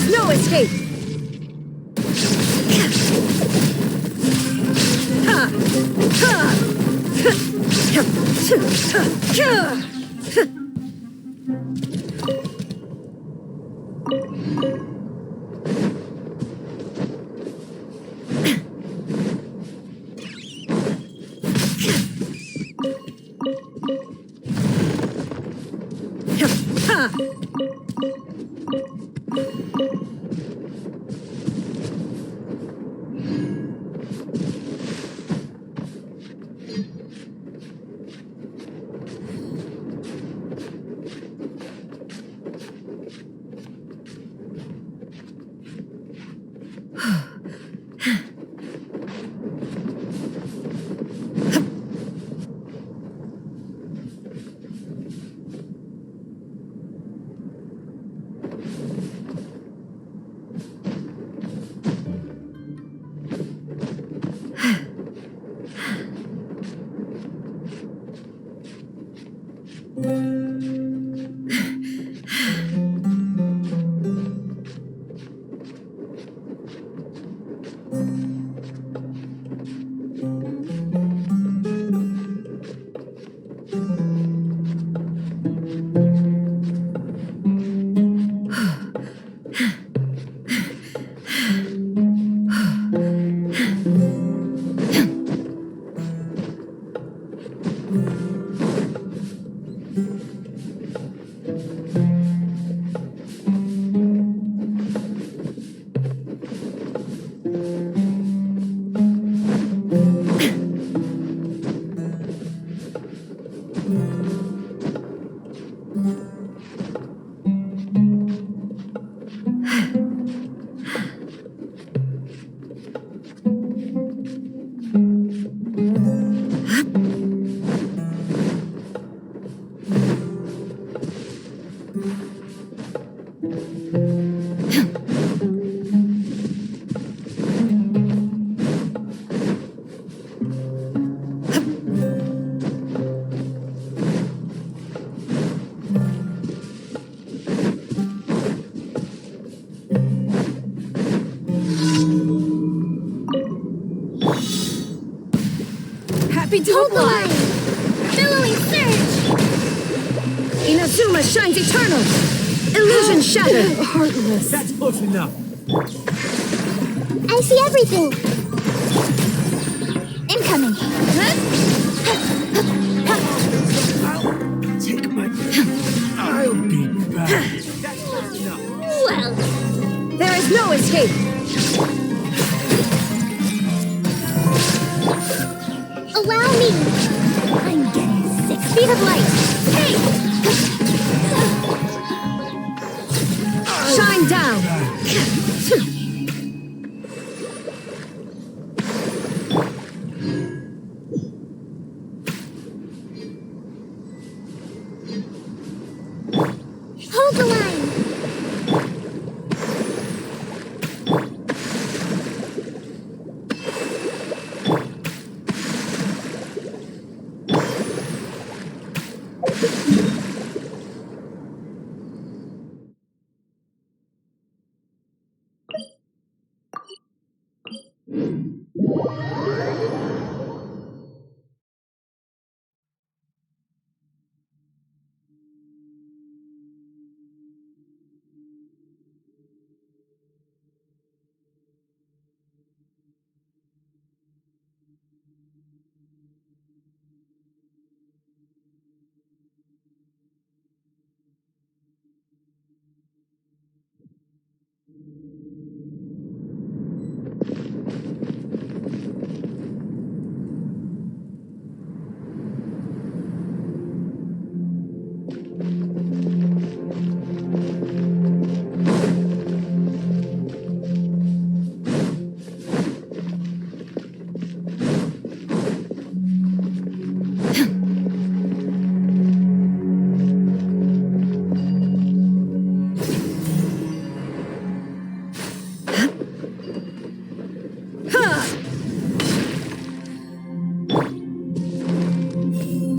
No escape! Happy to Hold the oblige. line! Billowing surge! Inazuma shines eternal. Illusion shattered. Heartless. That's close enough. I see everything! Incoming! Take my... I'll be back. That's close enough. Well, There is no escape. allow me! I'm getting sick. Speed of light! Hey! Shine down. Hold the line!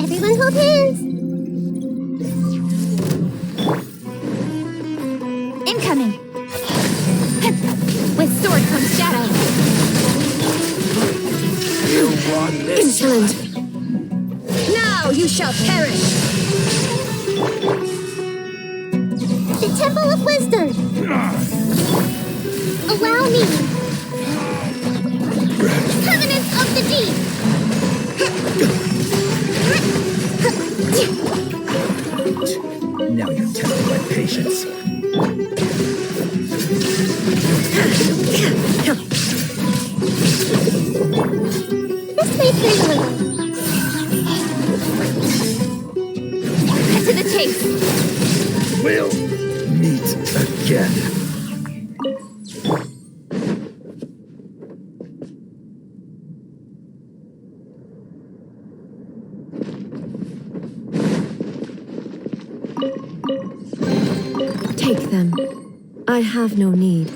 Everyone hold hands! Incoming! With sword comes shadow! You want this? Insolent. Now you shall perish. The Temple of Wisdom! Allow me! Covenant of the Deep! Now you're testing my patience. This may play a little. Cut to the chase! We'll meet again. Take them. I have no need.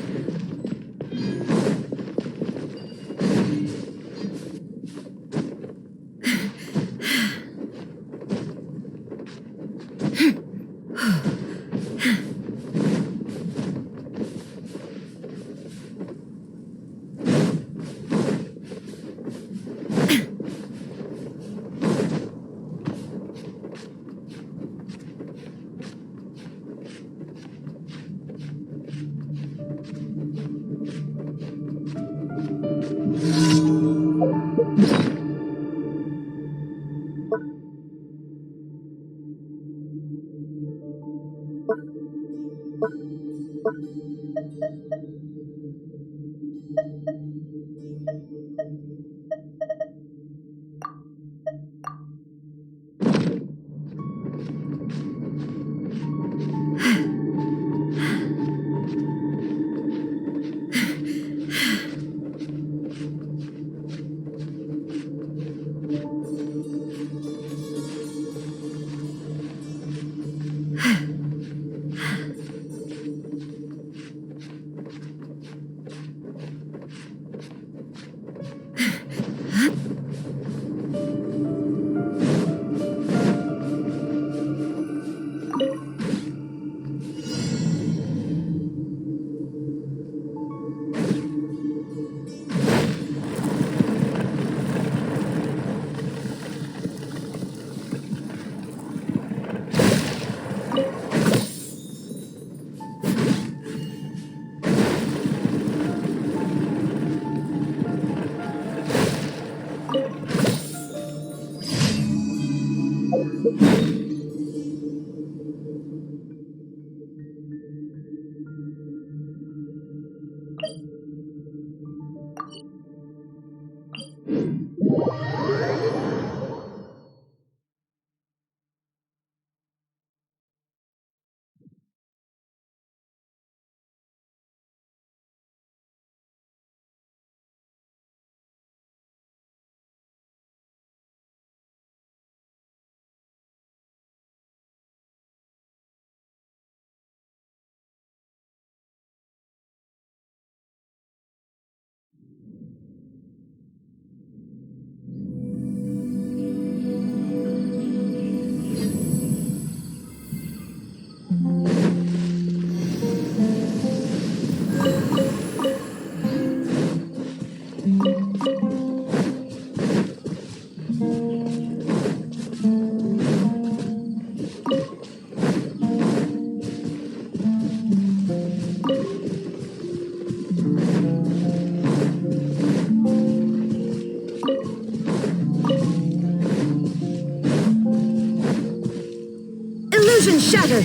Illusion shattered!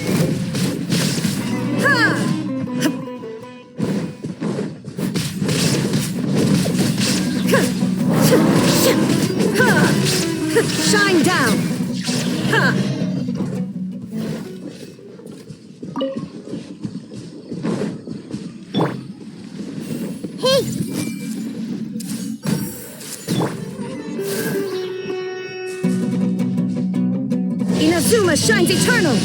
Ha! Shine down! Ha! Hey! Inazuma shines eternal!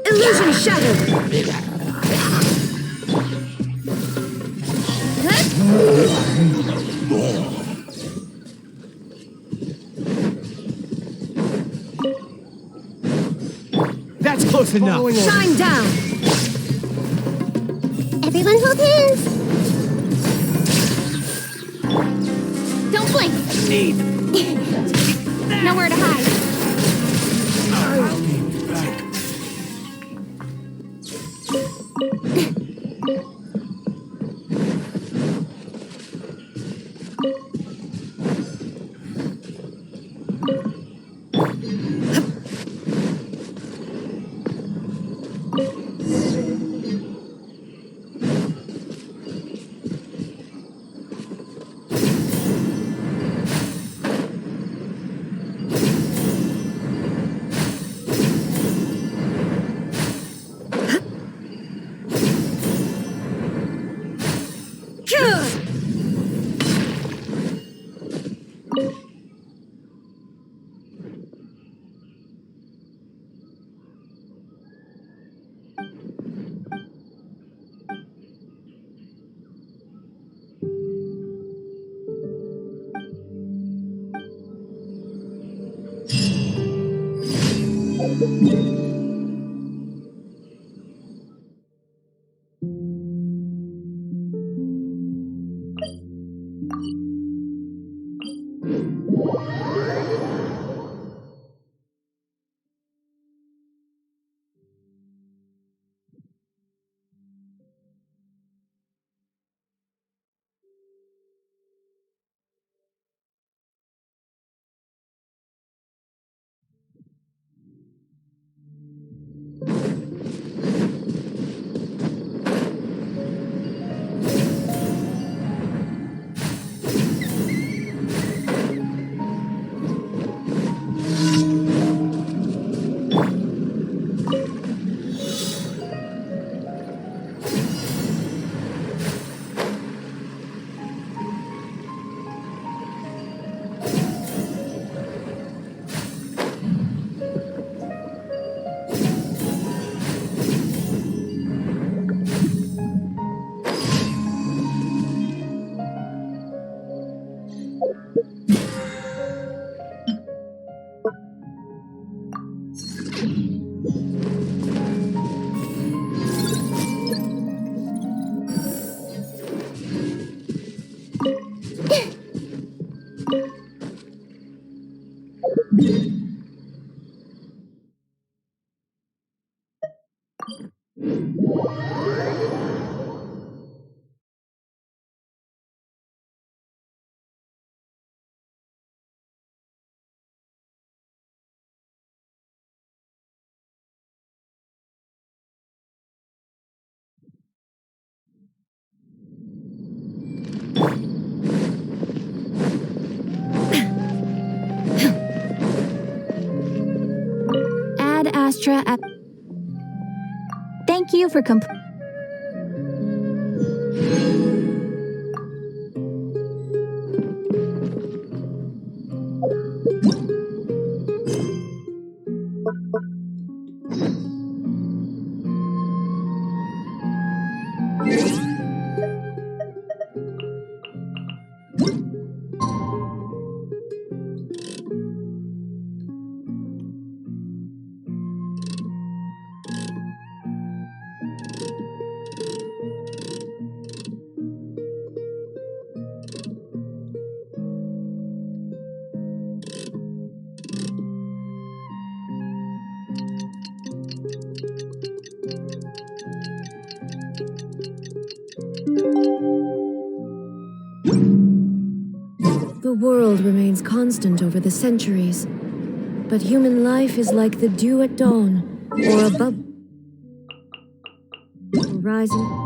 Illusion shattered! That's close enough. Shine down! Everyone hold hands! Don't blink! Need. Nowhere to hide. I'll be back. Ad Astra at... Thank you for The world remains constant over the centuries, but human life is like the dew at dawn, or a bubble rising.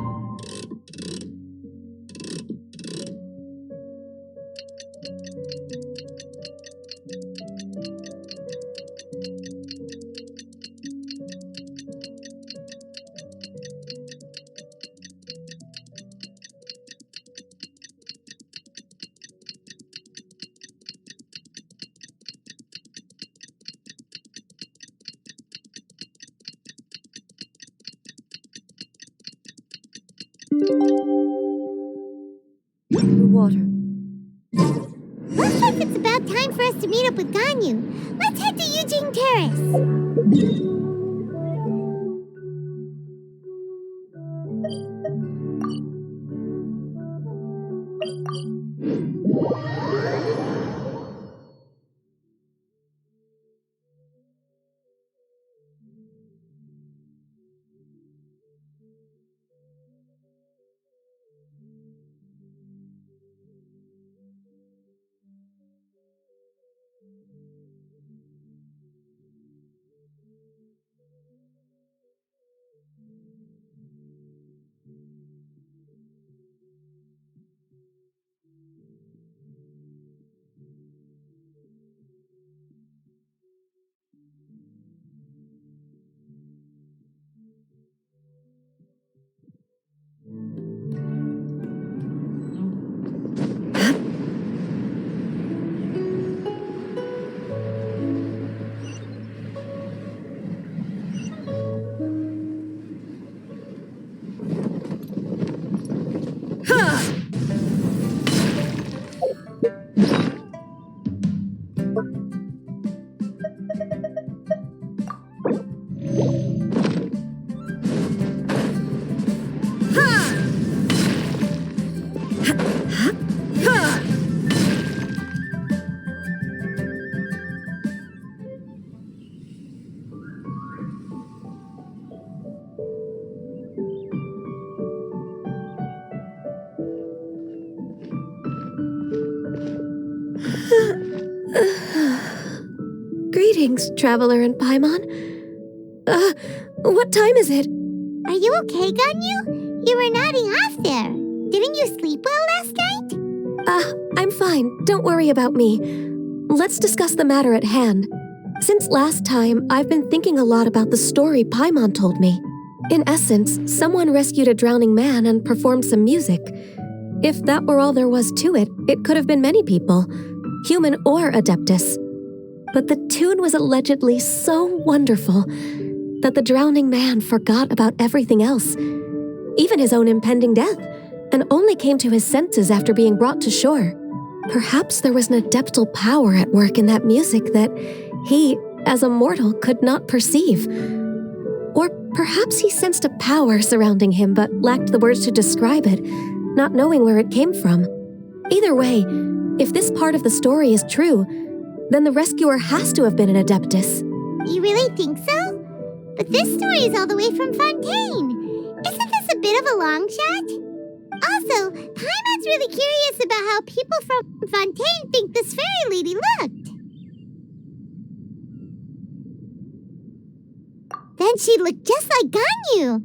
Water. Looks like it's about time for us to meet up with Ganyu. Let's head to Yujing Terrace. Greetings, Traveler and Paimon. What time is it? Are you okay, Ganyu? You were nodding off there. Didn't you sleep well last night? I'm fine. Don't worry about me. Let's discuss the matter at hand. Since last time, I've been thinking a lot about the story Paimon told me. In essence, someone rescued a drowning man and performed some music. If that were all there was to it, it could have been many people, human or Adeptus. But the tune was allegedly so wonderful that the drowning man forgot about everything else, even his own impending death, and only came to his senses after being brought to shore. Perhaps there was an adeptal power at work in that music that he, as a mortal, could not perceive. Or perhaps he sensed a power surrounding him but lacked the words to describe it, not knowing where it came from. Either way, if this part of the story is true, then the rescuer has to have been an Adeptus. You really think so? But this story is all the way from Fontaine. Isn't this a bit of a long shot? Also, Paimon's really curious about how people from Fontaine think this fairy lady looked. Then she looked just like Ganyu.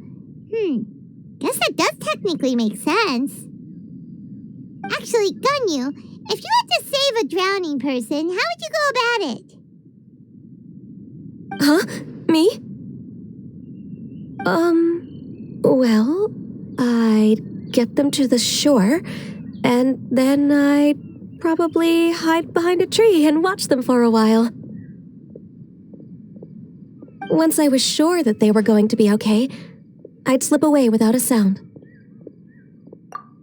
Guess that does technically make sense. Actually, Ganyu, if you had to save a drowning person, how would you go about it? Huh? Me? Well, I'd get them to the shore, and then I'd probably hide behind a tree and watch them for a while. Once I was sure that they were going to be okay, I'd slip away without a sound.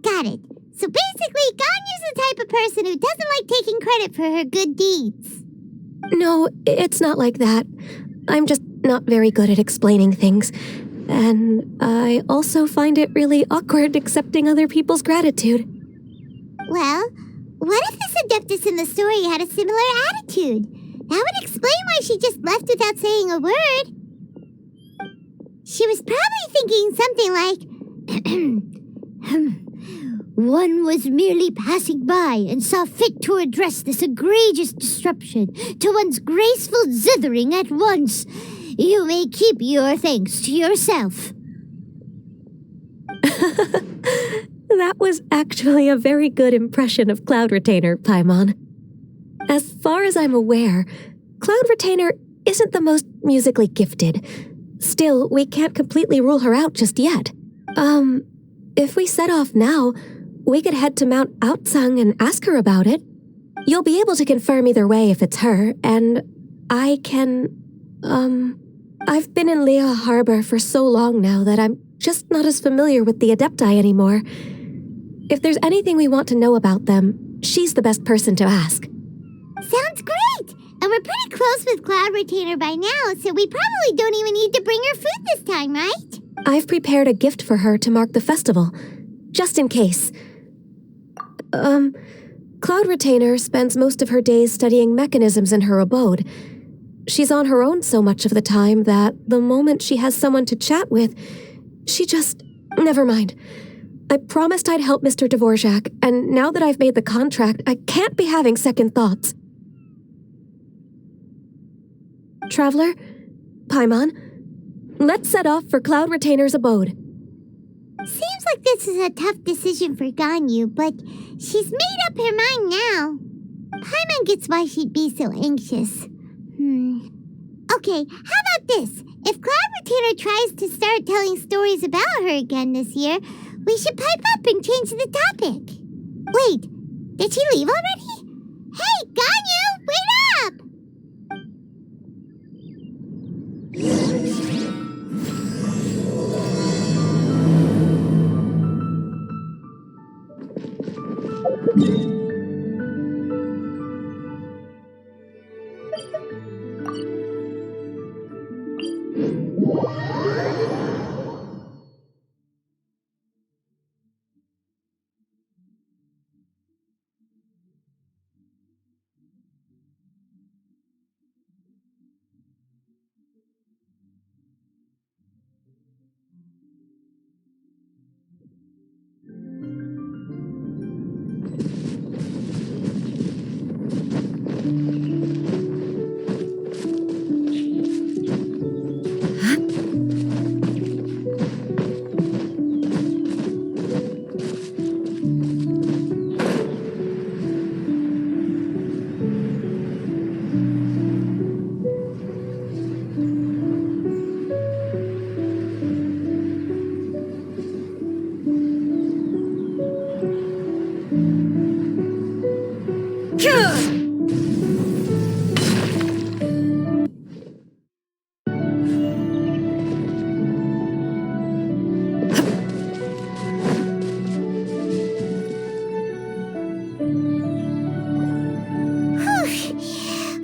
Got it. So basically, Ganyu's the type of person who doesn't like taking credit for her good deeds. No, it's not like that. I'm just not very good at explaining things. And I also find it really awkward accepting other people's gratitude. Well, what if this adeptus in the story had a similar attitude? That would explain why she just left without saying a word. She was probably thinking something like, one was merely passing by and saw fit to address this egregious disruption to one's graceful zithering at once. You may keep your thanks to yourself. That was actually a very good impression of Cloud Retainer, Paimon. As far as I'm aware, Cloud Retainer isn't the most musically gifted. Still, we can't completely rule her out just yet. If we set off now, we could head to Mount Outsung and ask her about it. You'll be able to confirm either way if it's her, and I can, I've been in Lea Harbor for so long now that I'm just not as familiar with the Adepti anymore. If there's anything we want to know about them, she's the best person to ask. Sounds great! And we're pretty close with Cloud Retainer by now, so we probably don't even need to bring her food this time, right? I've prepared a gift for her to mark the festival, just in case. Cloud Retainer spends most of her days studying mechanisms in her abode. She's on her own so much of the time that the moment she has someone to chat with, she just... Never mind. I promised I'd help Mr. Dvorak, and now that I've made the contract, I can't be having second thoughts. Traveler, Paimon, let's set off for Cloud Retainer's abode. Seems like this is a tough decision for Ganyu, but she's made up her mind now. Paimon gets why she'd be so anxious. Okay, how about this? If Cloud Retainer tries to start telling stories about her again this year, we should pipe up and change the topic. Wait, did she leave already? Hey, Ganyu, wait up!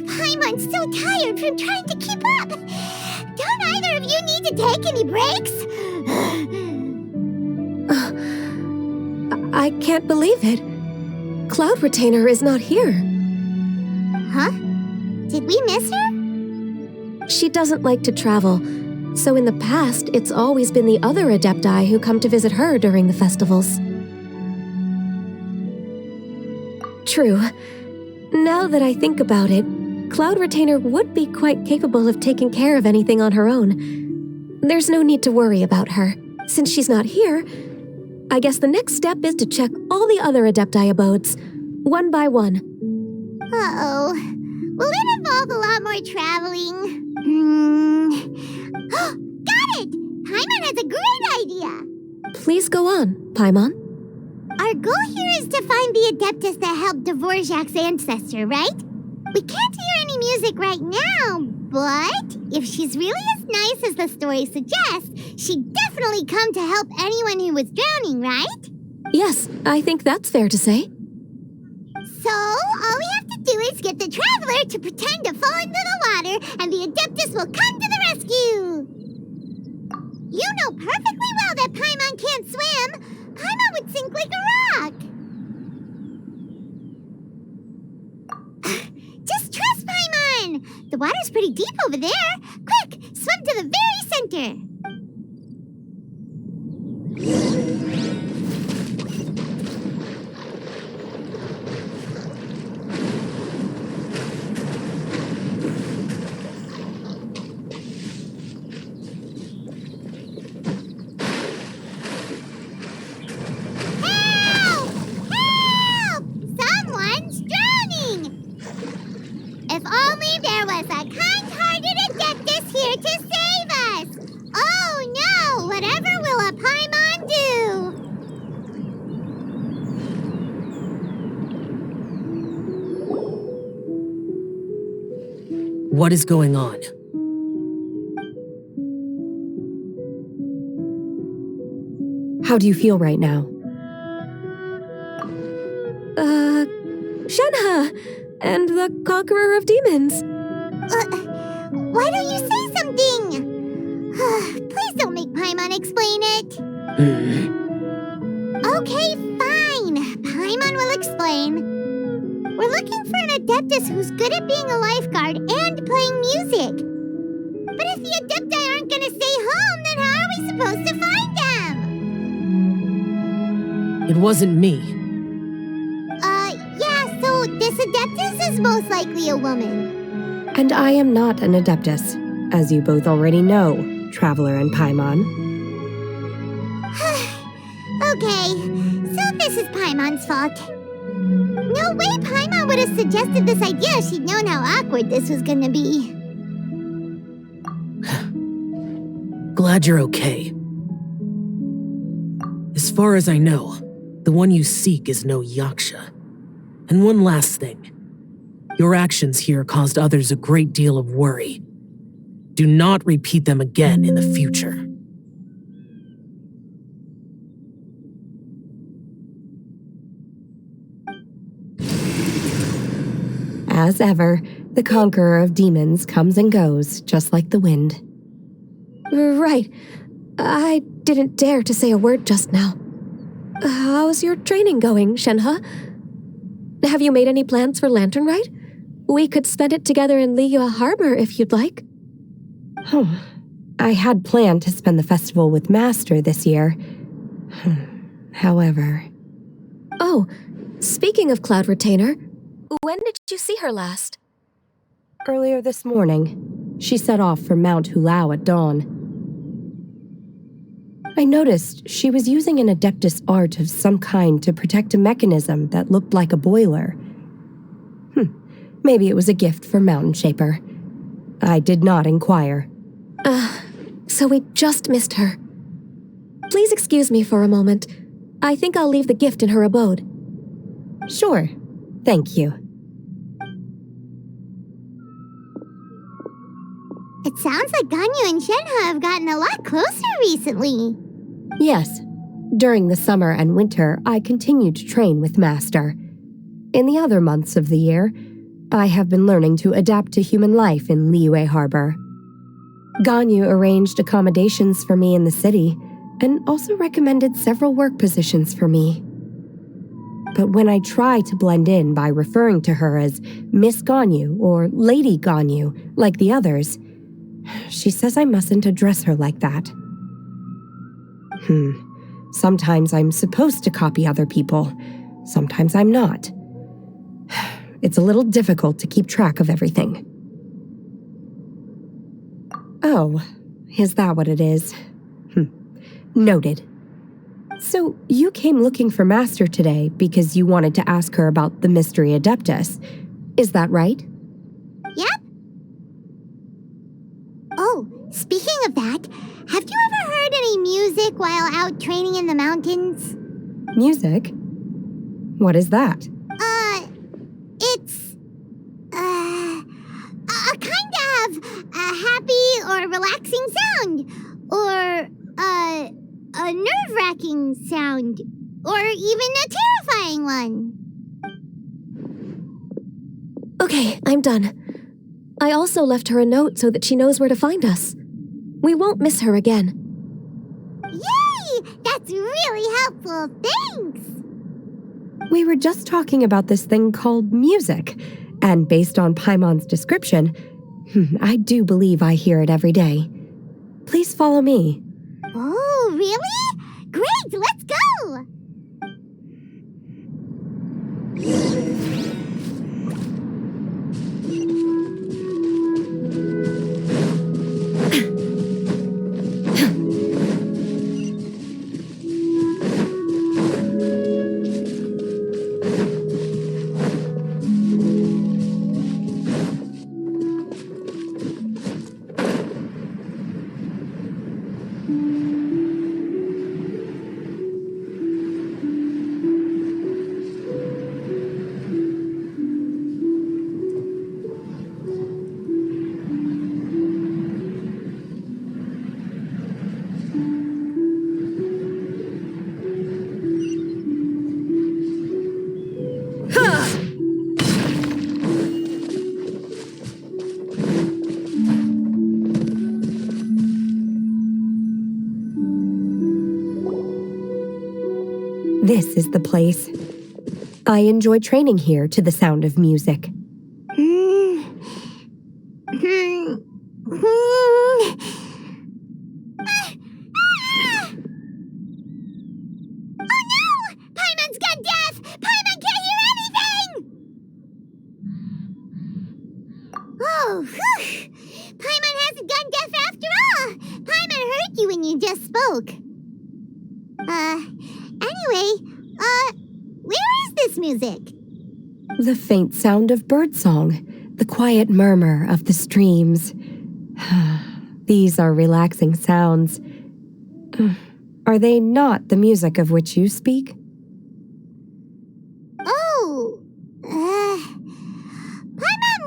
Paimon's so tired from trying to keep up. Don't either of you need to take any breaks? I can't believe it. Cloud Retainer is not here. Huh? Did we miss her? She doesn't like to travel. So in the past, it's always been the other Adepti who come to visit her during the festivals. True. Now that I think about it, Cloud Retainer would be quite capable of taking care of anything on her own. There's no need to worry about her. Since she's not here, I guess the next step is to check all the other Adepti abodes, one by one. Uh-oh. Will it involve a lot more traveling? Got it! Paimon has a great idea! Please go on, Paimon. Our goal here is to find the Adeptus that helped Dvorak's ancestor, right? We can't hear any music right now, but if she's really as nice as the story suggests, she'd definitely come to help anyone who was drowning, right? Yes, I think that's fair to say. So, all we have to do is get the Traveler to pretend to fall into the water, and the Adeptus will come to the rescue! You know perfectly well that Paimon can't swim! Paimon would sink like a rock! Just trust Paimon! The water's pretty deep over there! Quick, swim to the very center! What is going on? How do you feel right now? Shenhe! And the Conqueror of Demons! Why don't you say something? Please don't make Paimon explain it. Okay, fine. Paimon will explain. We're looking for an Adeptus who's good at being a lifeguard and playing music. But if the Adepti aren't gonna stay home, then how are we supposed to find them? It wasn't me. Yeah, so this Adeptus is most likely a woman. And I am not an Adeptus, as you both already know, Traveler and Paimon. Okay, so this is Paimon's fault. No way Paimon would have suggested this idea if she'd known how awkward this was gonna be. Glad you're okay. As far as I know, the one you seek is no Yaksha. And one last thing. Your actions here caused others a great deal of worry. Do not repeat them again in the future. As ever, the Conqueror of Demons comes and goes, just like the wind. Right. I didn't dare to say a word just now. How's your training going, Shenhe? Have you made any plans for Lantern Rite? We could spend it together in Liyue Harbor if you'd like. I had planned to spend the festival with Master this year. However... Oh, speaking of Cloud Retainer, when did you see her last? Earlier this morning, she set off for Mount Hulao at dawn. I noticed she was using an Adeptus art of some kind to protect a mechanism that looked like a boiler. Maybe it was a gift for Mountain Shaper. I did not inquire. So we just missed her. Please excuse me for a moment. I think I'll leave the gift in her abode. Sure. Thank you. It sounds like Ganyu and Shenhe have gotten a lot closer recently. Yes. During the summer and winter, I continued to train with Master. In the other months of the year, I have been learning to adapt to human life in Liyue Harbor. Ganyu arranged accommodations for me in the city and also recommended several work positions for me. But when I try to blend in by referring to her as Miss Ganyu or Lady Ganyu, like the others, She says I mustn't address her like that. Sometimes I'm supposed to copy other people. Sometimes I'm not. It's a little difficult to keep track of everything. Oh, is that what it is? Noted. So, you came looking for Master today because you wanted to ask her about the Mystery Adeptus. Is that right? Yep. Oh, speaking of that, have you ever heard any music while out training in the mountains? Music? What is that? It's a kind of a happy or relaxing sound, or a nerve-wracking sound, or even a terrifying one. Okay, I'm done. I also left her a note so that she knows where to find us. We won't miss her again. Yay! That's really helpful. Thanks! We were just talking about this thing called music, and based on Paimon's description, I do believe I hear it every day. Please follow me. Oh, really? Great, let's go! This is the place. I enjoy training here to the sound of music. Oh, whew! Paimon hasn't gone deaf after all! Paimon heard you when you just spoke. Anyway, where is this music? The faint sound of birdsong, the quiet murmur of the streams. These are relaxing sounds. Are they not the music of which you speak? Oh, Paimon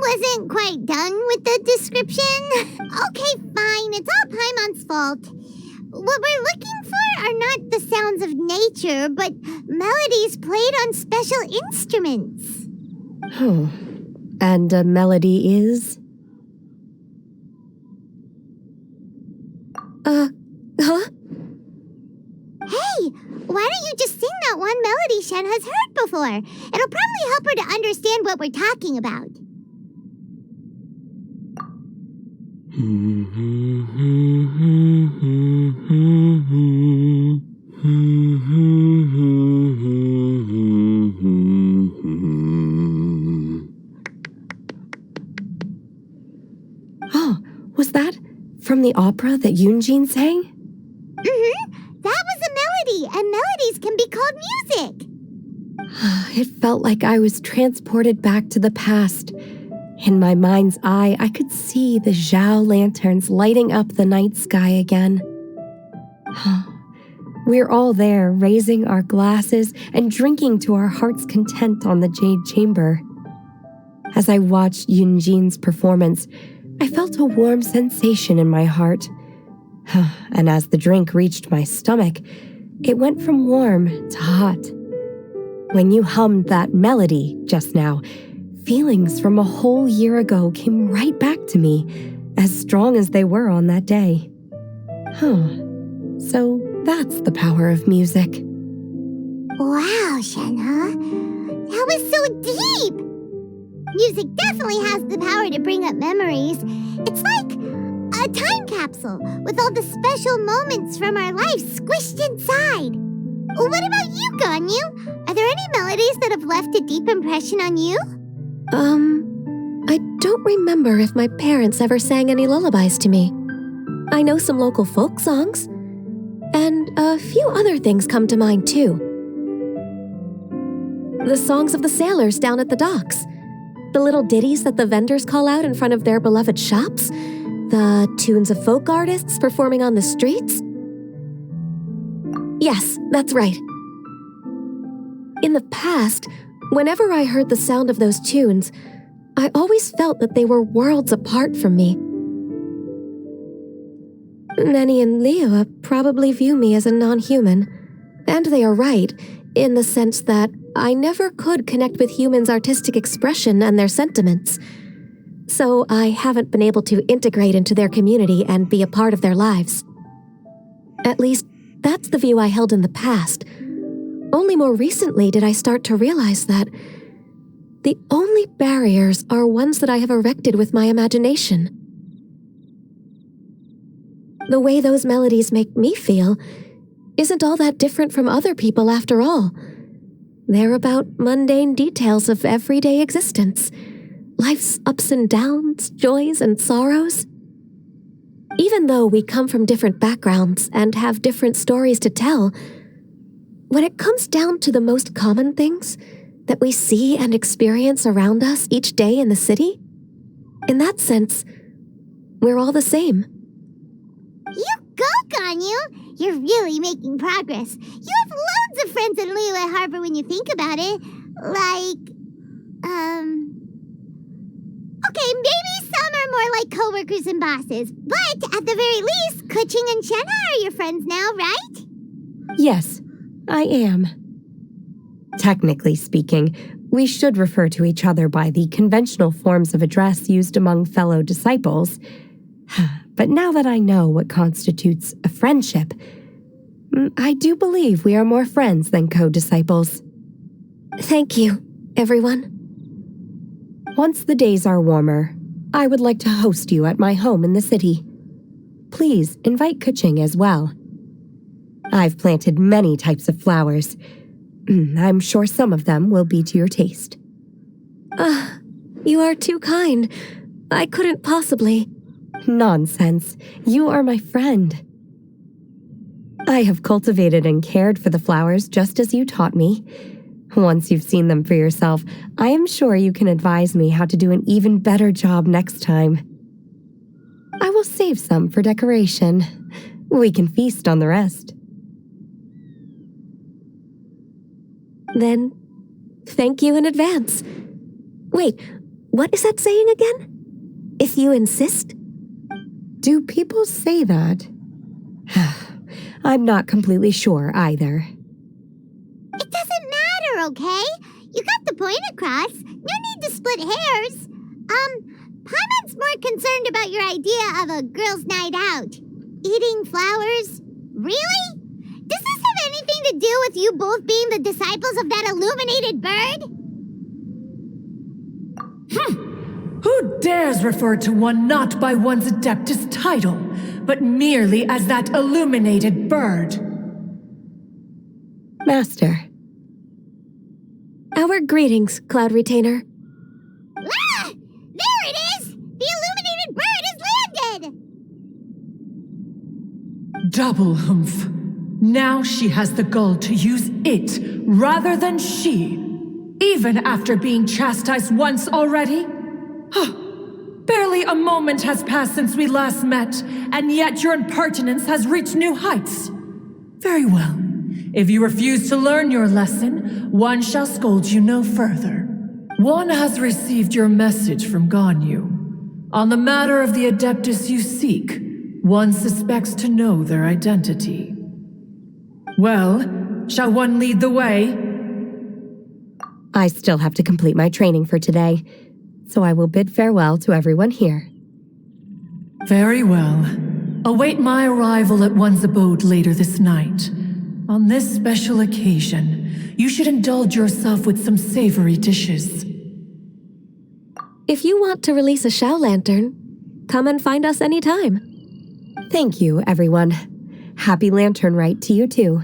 wasn't quite done with the description. Okay, fine, it's all Paimon's fault. What we're looking for are not the sounds of nature, but melodies played on special instruments. Oh, and a melody is? Huh? Hey, why don't you just sing that one melody Shen has heard before? It'll probably help her to understand what we're talking about. Oh, was that from the opera that Yunjin sang? That was a melody, and melodies can be called music. It felt like I was transported back to the past. In my mind's eye, I could see the Zhao lanterns lighting up the night sky again. We're all there, raising our glasses and drinking to our heart's content on the Jade Chamber. As I watched Yunjin's performance, I felt a warm sensation in my heart. And as the drink reached my stomach, it went from warm to hot. When you hummed that melody just now, feelings from a whole year ago came right back to me, as strong as they were on that day. So that's the power of music. Wow, Shenhe. That was so deep! Music definitely has the power to bring up memories. It's like A time capsule with all the special moments from our lives squished inside. What about you, Ganyu? Are there any melodies that have left a deep impression on you? I don't remember if my parents ever sang any lullabies to me. I know some local folk songs, and a few other things come to mind too. The songs of the sailors down at the docks, the little ditties that the vendors call out in front of their beloved shops, the tunes of folk artists performing on the streets. Yes, that's right. In the past, whenever I heard the sound of those tunes, I always felt that they were worlds apart from me. Nenny and Liyue probably view me as a non-human, and they are right, in the sense that I never could connect with humans' artistic expression and their sentiments. So I haven't been able to integrate into their community and be a part of their lives. At least, that's the view I held in the past. Only more recently did I start to realize that the only barriers are ones that I have erected with my imagination. The way those melodies make me feel isn't all that different from other people after all. They're about mundane details of everyday existence, life's ups and downs, joys and sorrows. Even though we come from different backgrounds and have different stories to tell, when it comes down to the most common things that we see and experience around us each day in the city, in that sense, we're all the same. You go, Ganyu! You're really making progress. You have loads of friends in Liyue Harbor when you think about it. Okay, maybe some are more like coworkers and bosses, but at the very least, Guizhong and Shenna are your friends now, right? Yes, I am. Technically speaking, we should refer to each other by the conventional forms of address used among fellow disciples. But now that I know what constitutes a friendship, I do believe we are more friends than co-disciples. Thank you, everyone. Once the days are warmer, I would like to host you at my home in the city. Please invite Guizhong as well. I've planted many types of flowers. I'm sure some of them will be to your taste. You are too kind. I couldn't possibly. Nonsense. You are my friend. I have cultivated and cared for the flowers just as you taught me. Once you've seen them for yourself, I am sure you can advise me how to do an even better job next time. I will save some for decoration. We can feast on the rest. Then, thank you in advance. Wait, what is that saying again? If you insist? Do people say that? I'm not completely sure either. It doesn't matter, okay? You got the point across. No need to split hairs. Paimon's more concerned about your idea of a girls' night out. Eating flowers? Really? Does this have anything to do with you both being the disciples of that illuminated bird? Who dares refer to one not by one's Adeptus title, but merely as that illuminated bird? Master. Our greetings, Cloud Retainer. Ah! There it is! The illuminated bird has landed! Double humph. Now she has the gall to use it rather than she, even after being chastised once already. Barely a moment has passed since we last met, and yet your impertinence has reached new heights. Very well. If you refuse to learn your lesson, one shall scold you no further. One has received your message from Ganyu. On the matter of the Adeptus you seek, one suspects to know their identity. Well, shall one lead the way? I still have to complete my training for today, so I will bid farewell to everyone here. Very well. Await my arrival at one's abode later this night. On this special occasion, you should indulge yourself with some savory dishes. If you want to release a Shao Lantern, come and find us anytime. Thank you, everyone. Happy Lantern Rite to you too.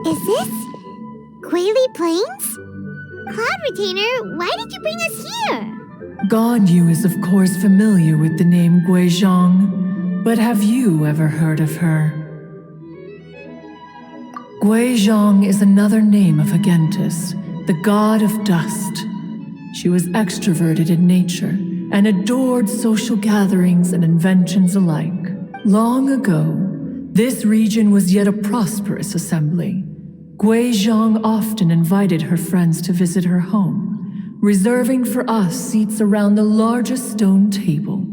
Is this Guili Plains? Cloud Retainer, why did you bring us here? Ganyu is of course familiar with the name Guizhong, but have you ever heard of her? Guizhong is another name of Agentis, the god of dust. She was extroverted in nature and adored social gatherings and inventions alike. Long ago, this region was yet a prosperous assembly. Guizhong often invited her friends to visit her home, reserving for us seats around the largest stone table.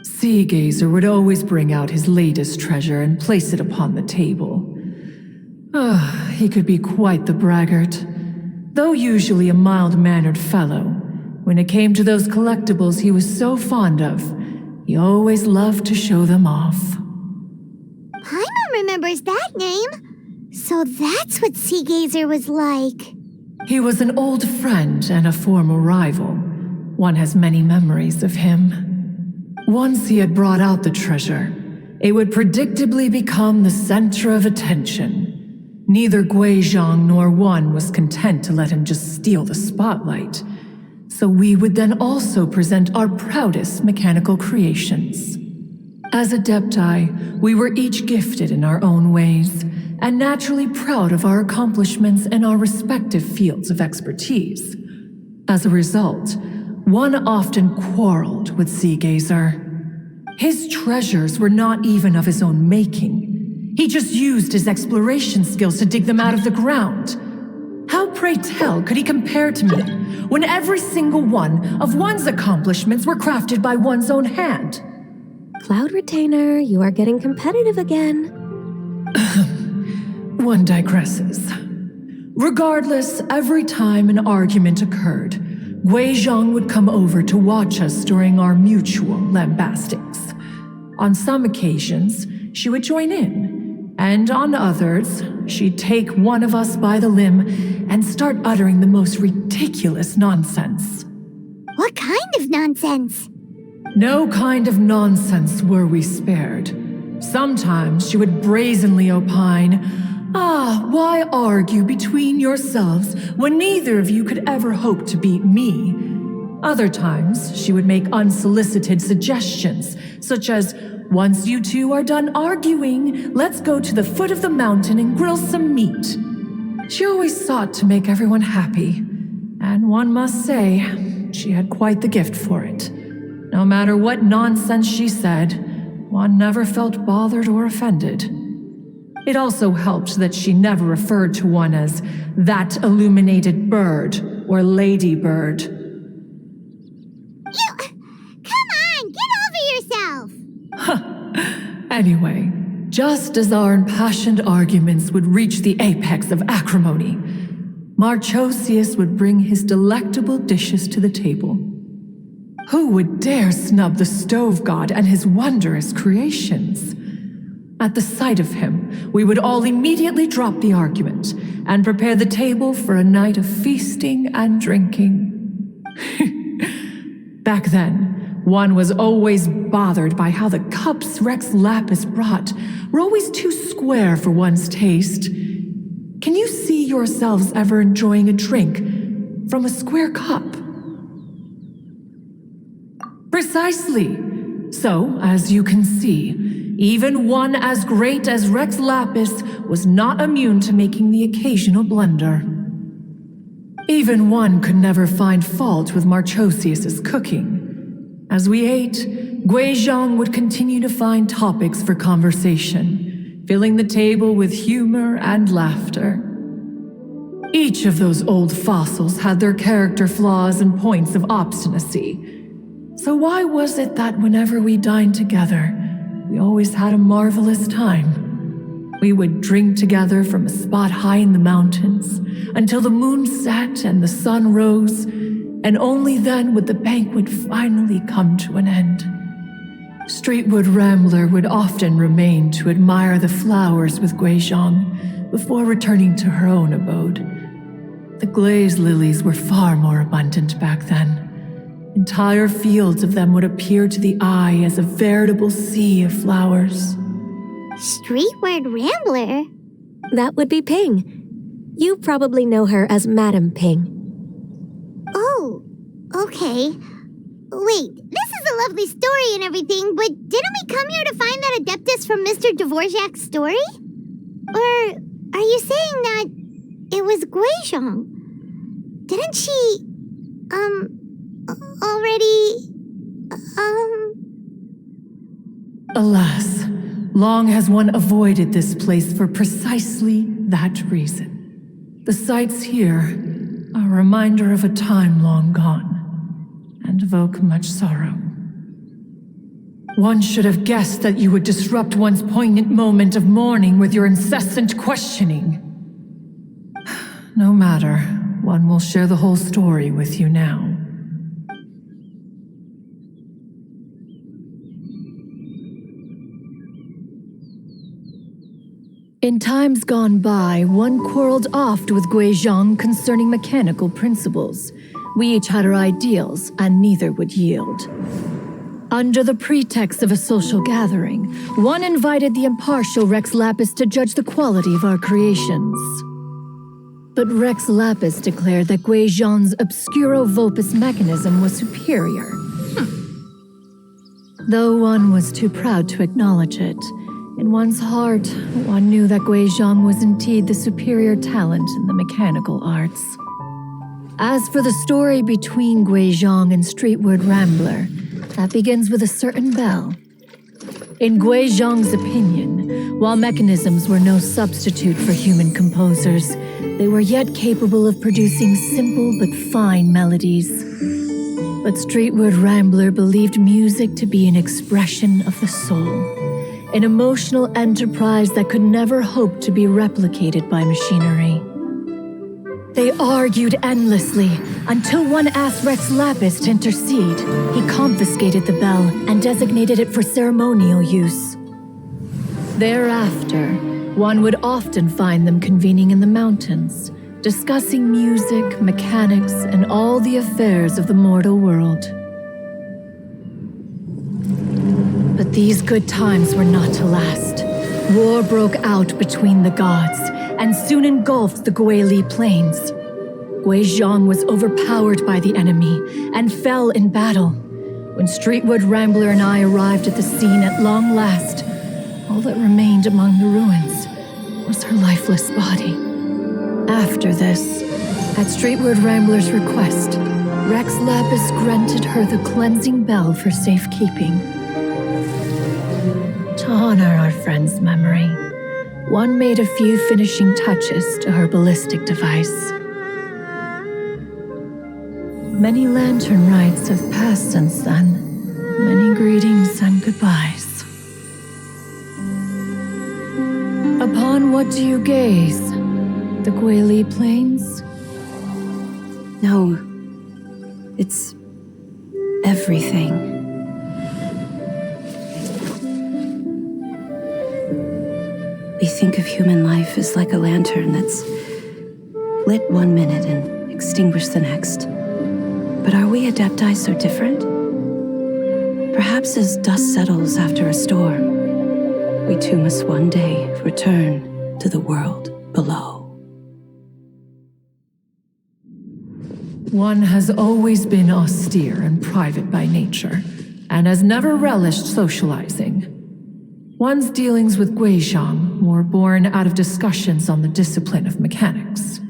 Sea Gazer would always bring out his latest treasure and place it upon the table. He could be quite the braggart. Though usually a mild-mannered fellow, when it came to those collectibles he was so fond of, he always loved to show them off. Paimon remembers that name. So that's what Sea Gazer was like. He was an old friend and a former rival. One has many memories of him. Once he had brought out the treasure, it would predictably become the center of attention. Neither Guizhong nor one was content to let him just steal the spotlight. So we would then also present our proudest mechanical creations. As Adepti, we were each gifted in our own ways, and naturally proud of our accomplishments in our respective fields of expertise. As a result, one often quarreled with Sea Gazer. His treasures were not even of his own making. He just used his exploration skills to dig them out of the ground. How, pray tell, could he compare to me, when every single one of one's accomplishments were crafted by one's own hand? Cloud Retainer, you are getting competitive again. One digresses. Regardless, every time an argument occurred, Guizhong would come over to watch us during our mutual lambastings. On some occasions, she would join in, and on others, she'd take one of us by the limb and start uttering the most ridiculous nonsense. What kind of nonsense? No kind of nonsense were we spared. Sometimes she would brazenly opine, why argue between yourselves when neither of you could ever hope to beat me? Other times, she would make unsolicited suggestions, such as, once you two are done arguing, let's go to the foot of the mountain and grill some meat. She always sought to make everyone happy, and one must say, she had quite the gift for it. No matter what nonsense she said, one never felt bothered or offended. It also helped that she never referred to one as that illuminated bird or ladybird. Come on, get over yourself! Anyway, just as our impassioned arguments would reach the apex of acrimony, Marchosius would bring his delectable dishes to the table. Who would dare snub the stove god and his wondrous creations? At the sight of him, we would all immediately drop the argument and prepare the table for a night of feasting and drinking. Back then, one was always bothered by how the cups Rex Lapis brought were always too square for one's taste. Can you see yourselves ever enjoying a drink from a square cup? Precisely. So, as you can see, even one as great as Rex Lapis was not immune to making the occasional blunder. Even one could never find fault with Marchosius's cooking. As we ate, Guizhong would continue to find topics for conversation, filling the table with humor and laughter. Each of those old fossils had their character flaws and points of obstinacy. So why was it that whenever we dined together, we always had a marvelous time? We would drink together from a spot high in the mountains until the moon set and the sun rose, and only then would the banquet finally come to an end. Streetward Rambler would often remain to admire the flowers with Guizhong before returning to her own abode. The glaze lilies were far more abundant back then. Entire fields of them would appear to the eye as a veritable sea of flowers. Streetward Rambler? That would be Ping. You probably know her as Madam Ping. Oh, okay. Wait, this is a lovely story and everything, but didn't we come here to find that Adeptus from Mr. Dvorak's story? Or are you saying that it was Guizhong? Didn't she, already, Alas, long has one avoided this place for precisely that reason. The sights here are a reminder of a time long gone, and evoke much sorrow. One should have guessed that you would disrupt one's poignant moment of mourning with your incessant questioning. No matter, one will share the whole story with you now. In times gone by, one quarreled oft with Guizhong concerning mechanical principles. We each had our ideals, and neither would yield. Under the pretext of a social gathering, one invited the impartial Rex Lapis to judge the quality of our creations. But Rex Lapis declared that Guizhong's obscuro vulpus mechanism was superior. Though one was too proud to acknowledge it, in one's heart, one knew that Guizhong was indeed the superior talent in the mechanical arts. As for the story between Guizhong and Streetward Rambler, that begins with a certain bell. In Guizhong's opinion, while mechanisms were no substitute for human composers, they were yet capable of producing simple but fine melodies. But Streetward Rambler believed music to be an expression of the soul, an emotional enterprise that could never hope to be replicated by machinery. They argued endlessly until one asked Rex Lapis to intercede. He confiscated the bell and designated it for ceremonial use. Thereafter, one would often find them convening in the mountains, discussing music, mechanics, and all the affairs of the mortal world. But these good times were not to last. War broke out between the gods, and soon engulfed the Guili plains. Guizhong was overpowered by the enemy, and fell in battle. When Streetward Rambler and I arrived at the scene at long last, all that remained among the ruins was her lifeless body. After this, at Streetward Rambler's request, Rex Lapis granted her the cleansing bell for safekeeping. To honor our friend's memory, one made a few finishing touches to her ballistic device. Many lantern rites have passed since then. Many greetings and goodbyes. Upon what do you gaze? The Guili Plains No, it's everything. We think of human life as like a lantern that's lit one minute and extinguished the next. But are we Adepti so different? Perhaps as dust settles after a storm, we too must one day return to the world below. One has always been austere and private by nature, and has never relished socializing. One's dealings with Guizhong were born out of discussions on the discipline of mechanics.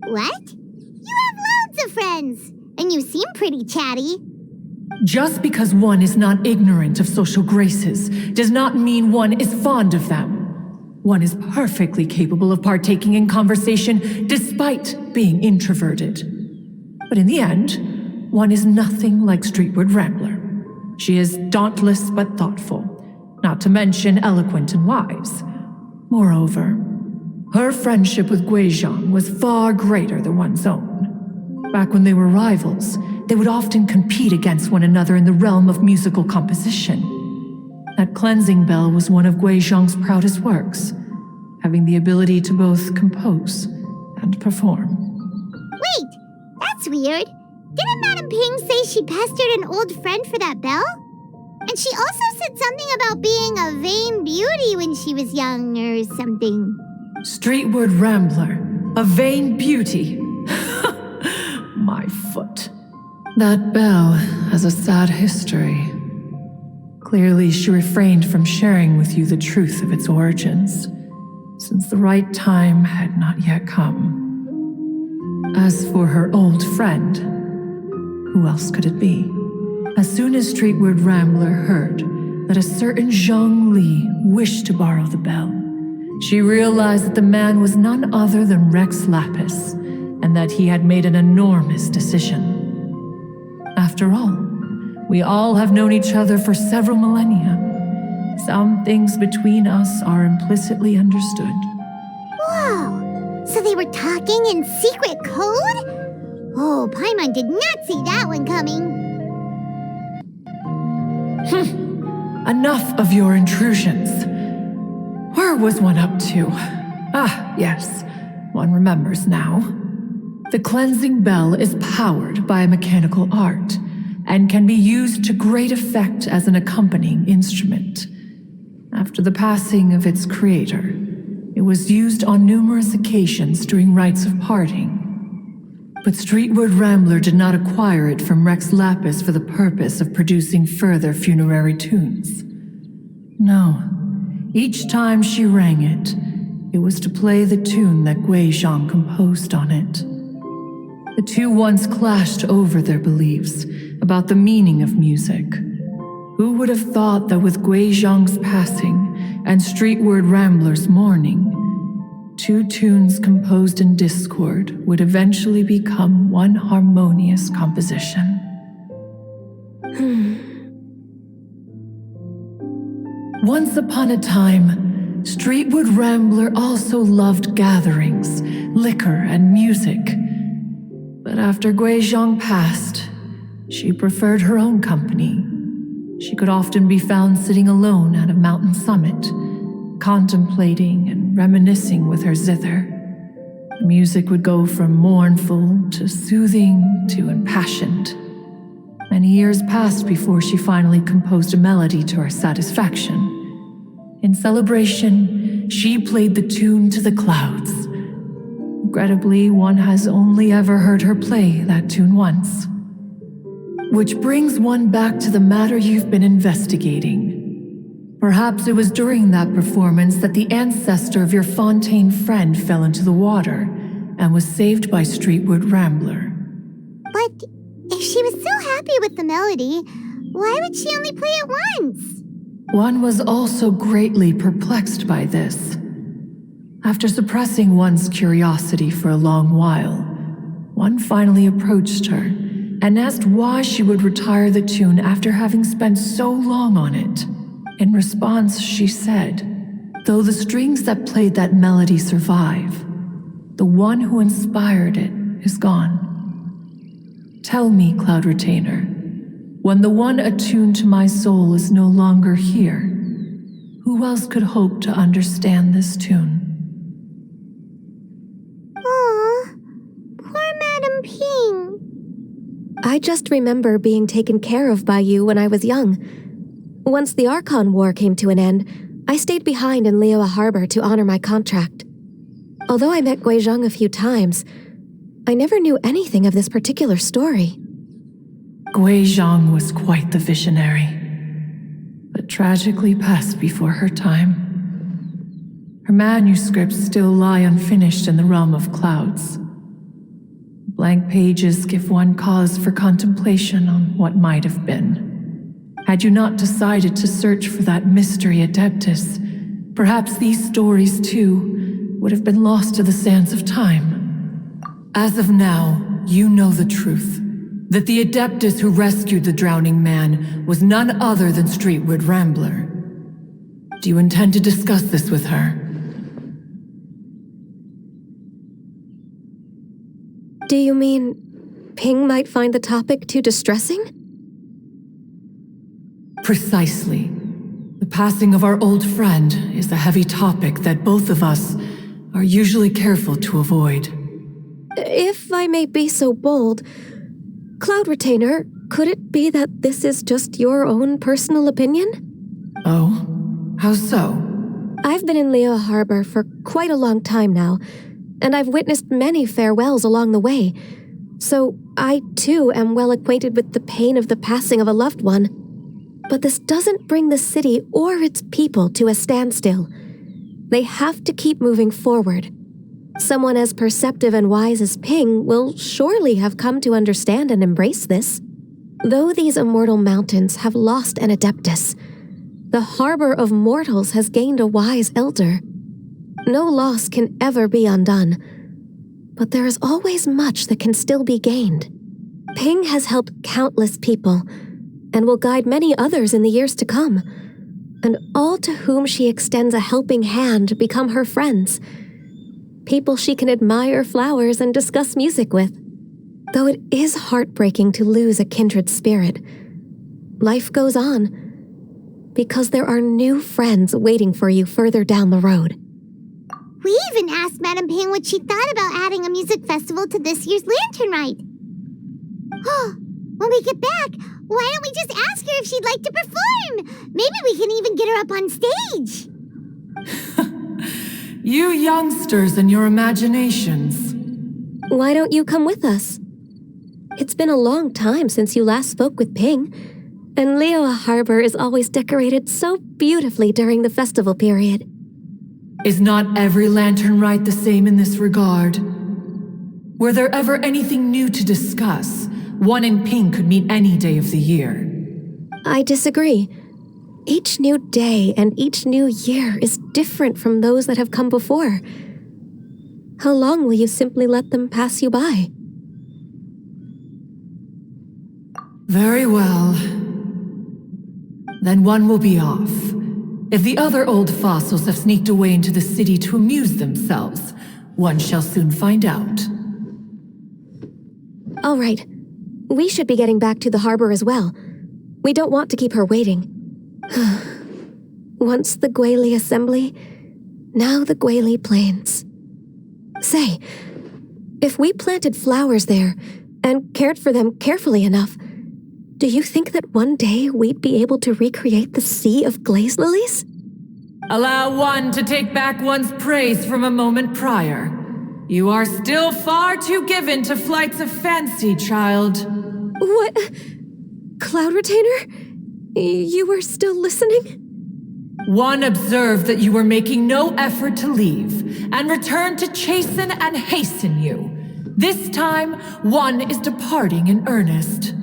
What? You have loads of friends, and you seem pretty chatty. Just because one is not ignorant of social graces does not mean one is fond of them. One is perfectly capable of partaking in conversation despite being introverted. But in the end, one is nothing like Streetward Rambler. She is dauntless but thoughtful, not to mention eloquent and wise. Moreover, her friendship with Guizhong was far greater than one's own. Back when they were rivals, they would often compete against one another in the realm of musical composition. That cleansing bell was one of Guizhong's proudest works, having the ability to both compose and perform. Wait, that's weird. Didn't Madame Ping say she pestered an old friend for that bell? And she also said something about being a vain beauty when she was young or something. Streetward Rambler, a vain beauty. My foot. That bell has a sad history. Clearly, she refrained from sharing with you the truth of its origins, since the right time had not yet come. As for her old friend, who else could it be? As soon as Streetward Rambler heard that a certain Zhongli wished to borrow the bell, she realized that the man was none other than Rex Lapis, and that he had made an enormous decision. After all, we all have known each other for several millennia. Some things between us are implicitly understood. Whoa! So they were talking in secret code? Oh, Paimon did not see that one coming. Enough of your intrusions. Where was one up to? Ah, yes, one remembers now. The cleansing bell is powered by a mechanical art, and can be used to great effect as an accompanying instrument. After the passing of its creator, it was used on numerous occasions during rites of parting. But Streetward Rambler did not acquire it from Rex Lapis for the purpose of producing further funerary tunes. No, each time she rang it, it was to play the tune that Guizhong composed on it. The two once clashed over their beliefs about the meaning of music. Who would have thought that with Guizhong's passing and Streetward Rambler's mourning, two tunes composed in discord would eventually become one harmonious composition? Once upon a time, Streetward Rambler also loved gatherings, liquor, and music. But after Guizhong passed, she preferred her own company. She could often be found sitting alone at a mountain summit, contemplating and reminiscing with her zither. The music would go from mournful to soothing to impassioned. Many years passed before she finally composed a melody to her satisfaction. In celebration, she played the tune to the clouds. Regrettably, one has only ever heard her play that tune once. Which brings one back to the matter you've been investigating. Perhaps it was during that performance that the ancestor of your Fontaine friend fell into the water and was saved by Streetward Rambler. But if she was so happy with the melody, why would she only play it once? One was also greatly perplexed by this. After suppressing one's curiosity for a long while, one finally approached her and asked why she would retire the tune after having spent so long on it. In response, she said, though the strings that played that melody survive, the one who inspired it is gone. Tell me, Cloud Retainer, when the one attuned to my soul is no longer here, who else could hope to understand this tune? Aw, poor Madam Ping. I just remember being taken care of by you when I was young. Once the Archon War came to an end, I stayed behind in Liyue Harbor to honor my contract. Although I met Guizhong a few times, I never knew anything of this particular story. Guizhong was quite the visionary, but tragically passed before her time. Her manuscripts still lie unfinished in the realm of clouds. Blank pages give one cause for contemplation on what might have been. Had you not decided to search for that mystery Adeptus, perhaps these stories, too, would have been lost to the sands of time. As of now, you know the truth, that the Adeptus who rescued the drowning man was none other than Streetward Rambler. Do you intend to discuss this with her? Do you mean Ping might find the topic too distressing? Precisely. The passing of our old friend is a heavy topic that both of us are usually careful to avoid. If I may be so bold, Cloud Retainer, could it be that this is just your own personal opinion? Oh? How so? I've been in Liyue Harbor for quite a long time now, and I've witnessed many farewells along the way, so I too am well acquainted with the pain of the passing of a loved one. But this doesn't bring the city or its people to a standstill. They have to keep moving forward. Someone as perceptive and wise as Ping will surely have come to understand and embrace this. Though these immortal mountains have lost an Adeptus, the harbor of mortals has gained a wise elder. No loss can ever be undone, but there is always much that can still be gained. Ping has helped countless people, and will guide many others in the years to come, and all to whom she extends a helping hand become her friends. People she can admire flowers and discuss music with. Though it is heartbreaking to lose a kindred spirit, life goes on, because there are new friends waiting for you further down the road. We even asked Madam Ping what she thought about adding a music festival to this year's Lantern Rite. Oh, when we get back, why don't we just ask her if she'd like to perform? Maybe we can even get her up on stage. You youngsters and your imaginations. Why don't you come with us? It's been a long time since you last spoke with Ping, and Liyue Harbor is always decorated so beautifully during the festival period. Is not every Lantern Rite the same in this regard? Were there ever anything new to discuss? One in Ping could meet any day of the year. I disagree. Each new day and each new year is different from those that have come before. How long will you simply let them pass you by? Very well. Then one will be off. If the other old fossils have sneaked away into the city to amuse themselves, one shall soon find out. All right. We should be getting back to the harbor as well. We don't want to keep her waiting. Once the Guili Assembly, now the Guili Plains. Say, if we planted flowers there and cared for them carefully enough, do you think that one day we'd be able to recreate the sea of glaze lilies? Allow one to take back one's praise from a moment prior. You are still far too given to flights of fancy, child. What? Cloud Retainer? You were still listening? One observed that you were making no effort to leave, and returned to chasten and hasten you. This time, one is departing in earnest.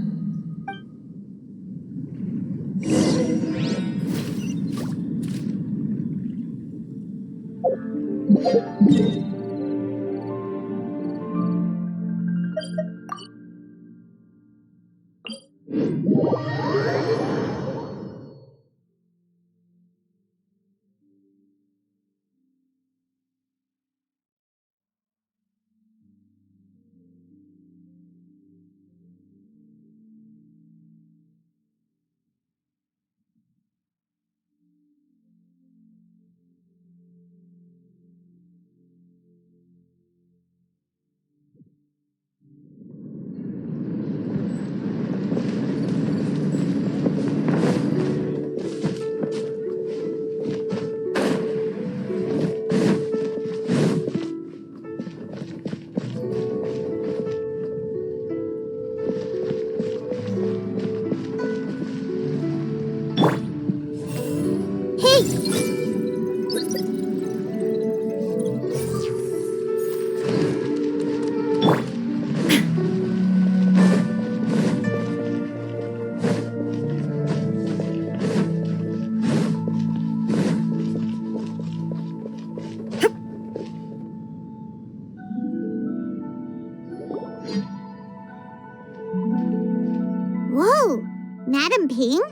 Whoa! Madam Ping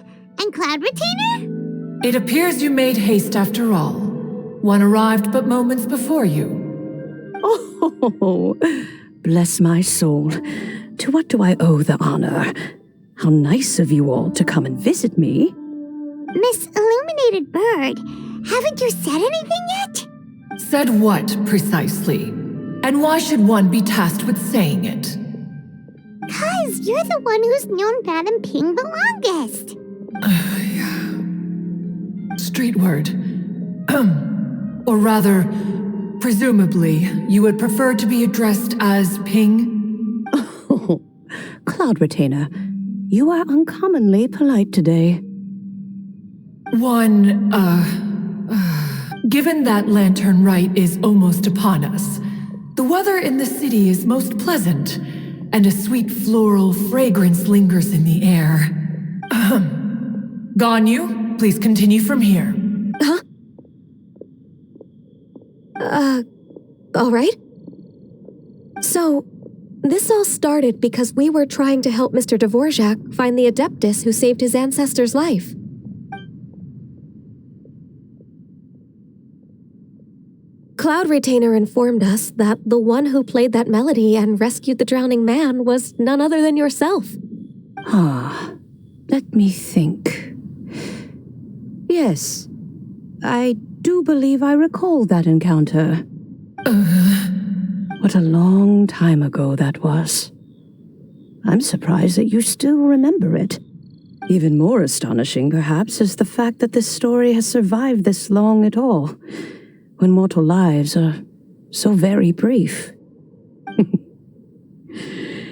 and Cloud Retainer? It appears you made haste after all. One arrived but moments before you. Oh, bless my soul. To what do I owe the honor? How nice of you all to come and visit me. Miss Illuminated Bird, haven't you said anything yet? Said what, precisely? And why should one be tasked with saying it? 'Cause you're the one who's known Madam Ping the longest. Streetward. Or rather, presumably, you would prefer to be addressed as Ping? Oh, Cloud Retainer, you are uncommonly polite today. Given that Lantern Rite is almost upon us, the weather in the city is most pleasant, and a sweet floral fragrance lingers in the air. Ganyu, please continue from here. Huh? All right. So, this all started because we were trying to help Mr. Dvorak find the Adeptus who saved his ancestor's life. Cloud Retainer informed us that the one who played that melody and rescued the drowning man was none other than yourself. Let me think. Yes, I do believe I recall that encounter. What a long time ago that was. I'm surprised that you still remember it. Even more astonishing, perhaps, is the fact that this story has survived this long at all, when mortal lives are so very brief.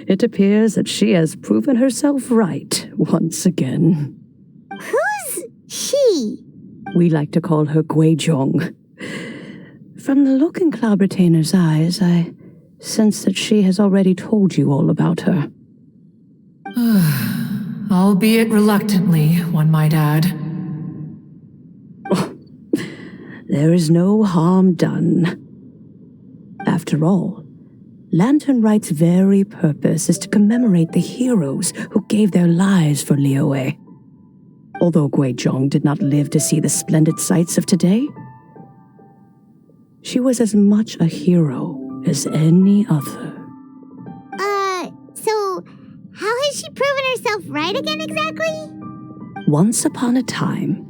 It appears that she has proven herself right once again. Who's she? We like to call her Guizhong. From the look in Cloud Retainer's eyes, I sense that she has already told you all about her. Albeit reluctantly, one might add. There is no harm done. After all, Lantern Rite's very purpose is to commemorate the heroes who gave their lives for Liyue. Although Guizhong did not live to see the splendid sights of today, she was as much a hero as any other. So how has she proven herself right again exactly? Once upon a time,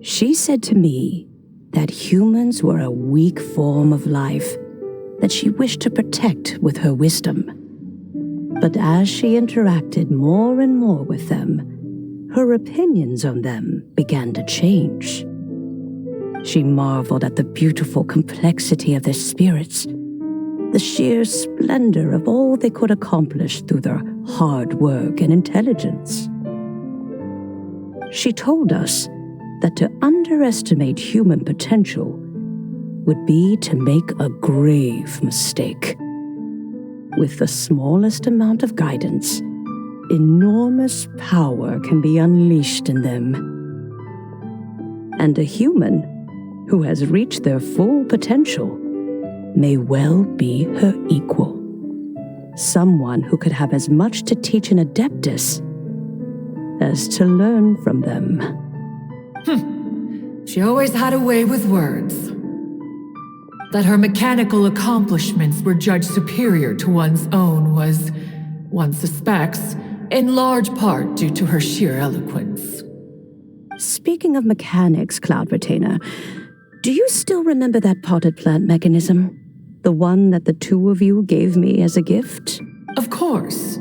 she said to me that humans were a weak form of life that she wished to protect with her wisdom. But as she interacted more and more with them, her opinions on them began to change. She marveled at the beautiful complexity of their spirits, the sheer splendor of all they could accomplish through their hard work and intelligence. She told us that to underestimate human potential would be to make a grave mistake. With the smallest amount of guidance, enormous power can be unleashed in them. And a human who has reached their full potential may well be her equal. Someone who could have as much to teach an Adeptus as to learn from them. She always had a way with words. That her mechanical accomplishments were judged superior to one's own was, one suspects, in large part due to her sheer eloquence. Speaking of mechanics, Cloud Retainer, do you still remember that potted plant mechanism? The one that the two of you gave me as a gift? Of course.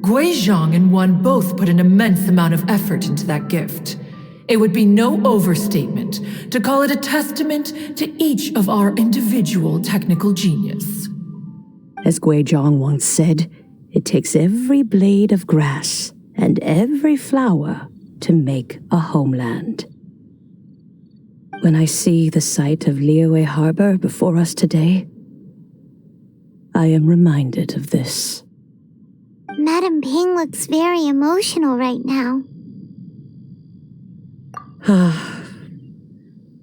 Guizhong and one both put an immense amount of effort into that gift. It would be no overstatement to call it a testament to each of our individual technical genius. As Guizhong once said, it takes every blade of grass and every flower to make a homeland. When I see the sight of Liyue Harbor before us today, I am reminded of this. Madam Ping looks very emotional right now.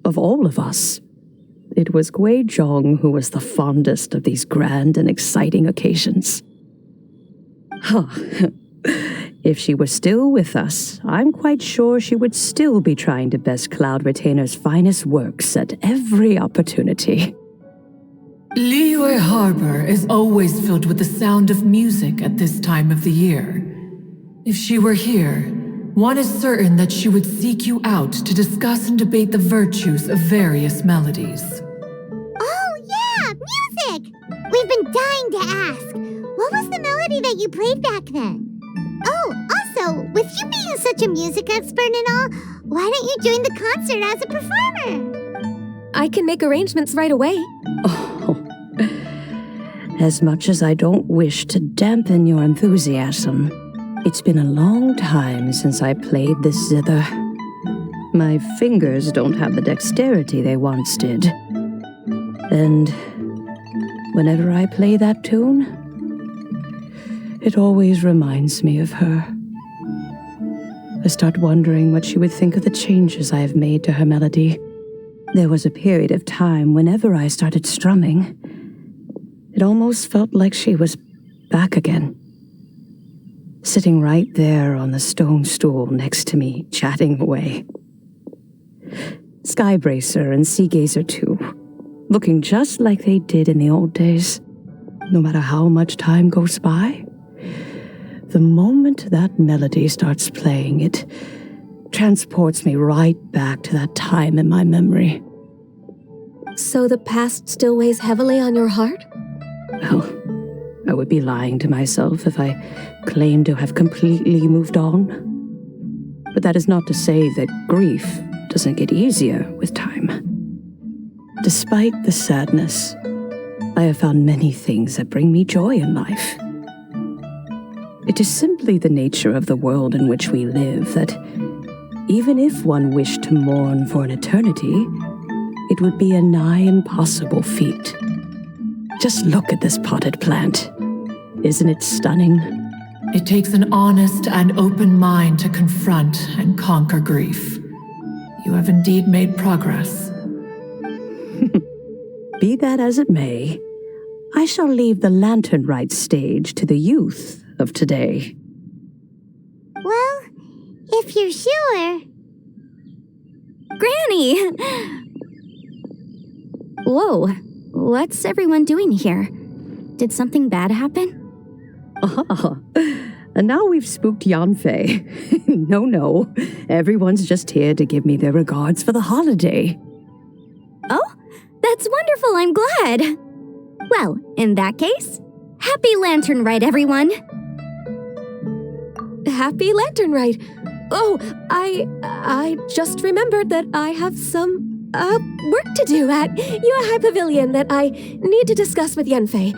Of all of us, it was Guizhong who was the fondest of these grand and exciting occasions. If she were still with us, I'm quite sure she would still be trying to best Cloud Retainer's finest works at every opportunity. Liyue Harbor is always filled with the sound of music at this time of the year. If she were here, one is certain that she would seek you out to discuss and debate the virtues of various melodies. Oh, yeah! Music! We've been dying to ask. What was the melody that you played back then? Oh, also, with you being such a music expert and all, why don't you join the concert as a performer? I can make arrangements right away. Oh, as much as I don't wish to dampen your enthusiasm, it's been a long time since I played this zither. My fingers don't have the dexterity they once did. And whenever I play that tune, it always reminds me of her. I start wondering what she would think of the changes I have made to her melody. There was a period of time whenever I started strumming, it almost felt like she was back again. Sitting right there on the stone stool next to me, chatting away. Skybracer and Seagazer too, looking just like they did in the old days. No matter how much time goes by, the moment that melody starts playing, it transports me right back to that time in my memory. So the past still weighs heavily on your heart? Well, I would be lying to myself if I claimed to have completely moved on. But that is not to say that grief doesn't get easier with time. Despite the sadness, I have found many things that bring me joy in life. It is simply the nature of the world in which we live that even if one wished to mourn for an eternity, it would be a nigh impossible feat. Just look at this potted plant. Isn't it stunning? It takes an honest and open mind to confront and conquer grief. You have indeed made progress. Be that as it may, I shall leave the Lantern Rite stage to the youth of today. Well, if you're sure. Granny! Whoa, what's everyone doing here? Did something bad happen? Ah, and now we've spooked Yanfei. No, everyone's just here to give me their regards for the holiday. Oh, that's wonderful, I'm glad. Well, in that case, happy Lantern Rite, everyone. Happy Lantern Rite. Oh, I just remembered that I have some work to do at Yuehai Pavilion that I need to discuss with Yanfei.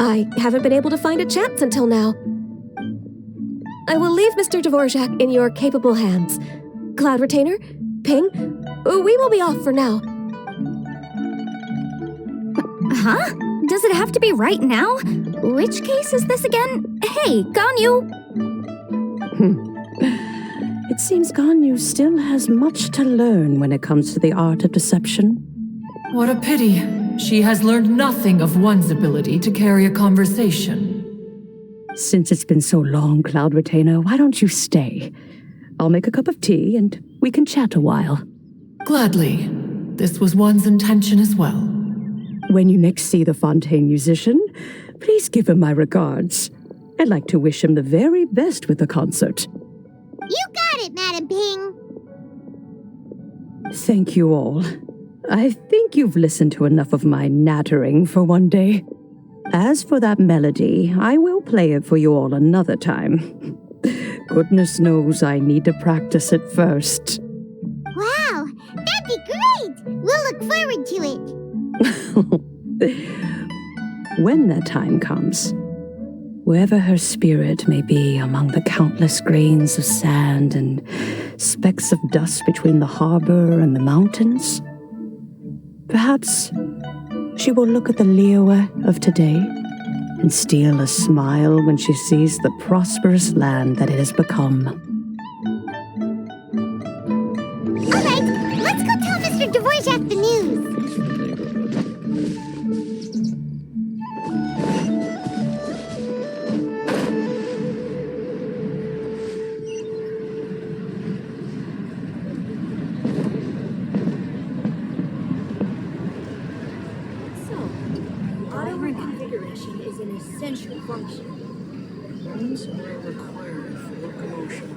I haven't been able to find a chance until now. I will leave Mr. Dvorak in your capable hands. Cloud Retainer, Ping, we will be off for now. Huh? Does it have to be right now? Which case is this again? Hey, Ganyu! It seems Ganyu still has much to learn when it comes to the art of deception. What a pity. She has learned nothing of one's ability to carry a conversation. Since it's been so long, Cloud Retainer, why don't you stay? I'll make a cup of tea and we can chat a while. Gladly. This was one's intention as well. When you next see the Fontaine musician, please give him my regards. I'd like to wish him the very best with the concert. You got it, Madam Ping. Thank you all. I think you've listened to enough of my nattering for one day. As for that melody, I will play it for you all another time. Goodness knows I need to practice it first. Wow, that'd be great. We'll look forward to it. When that time comes, wherever her spirit may be among the countless grains of sand and specks of dust between the harbor and the mountains, perhaps she will look at the Liyue of today and steal a smile when she sees the prosperous land that it has become. All right, let's go tell Mr. Dvorak the news. locomotion is an essential function. Bones are required for locomotion.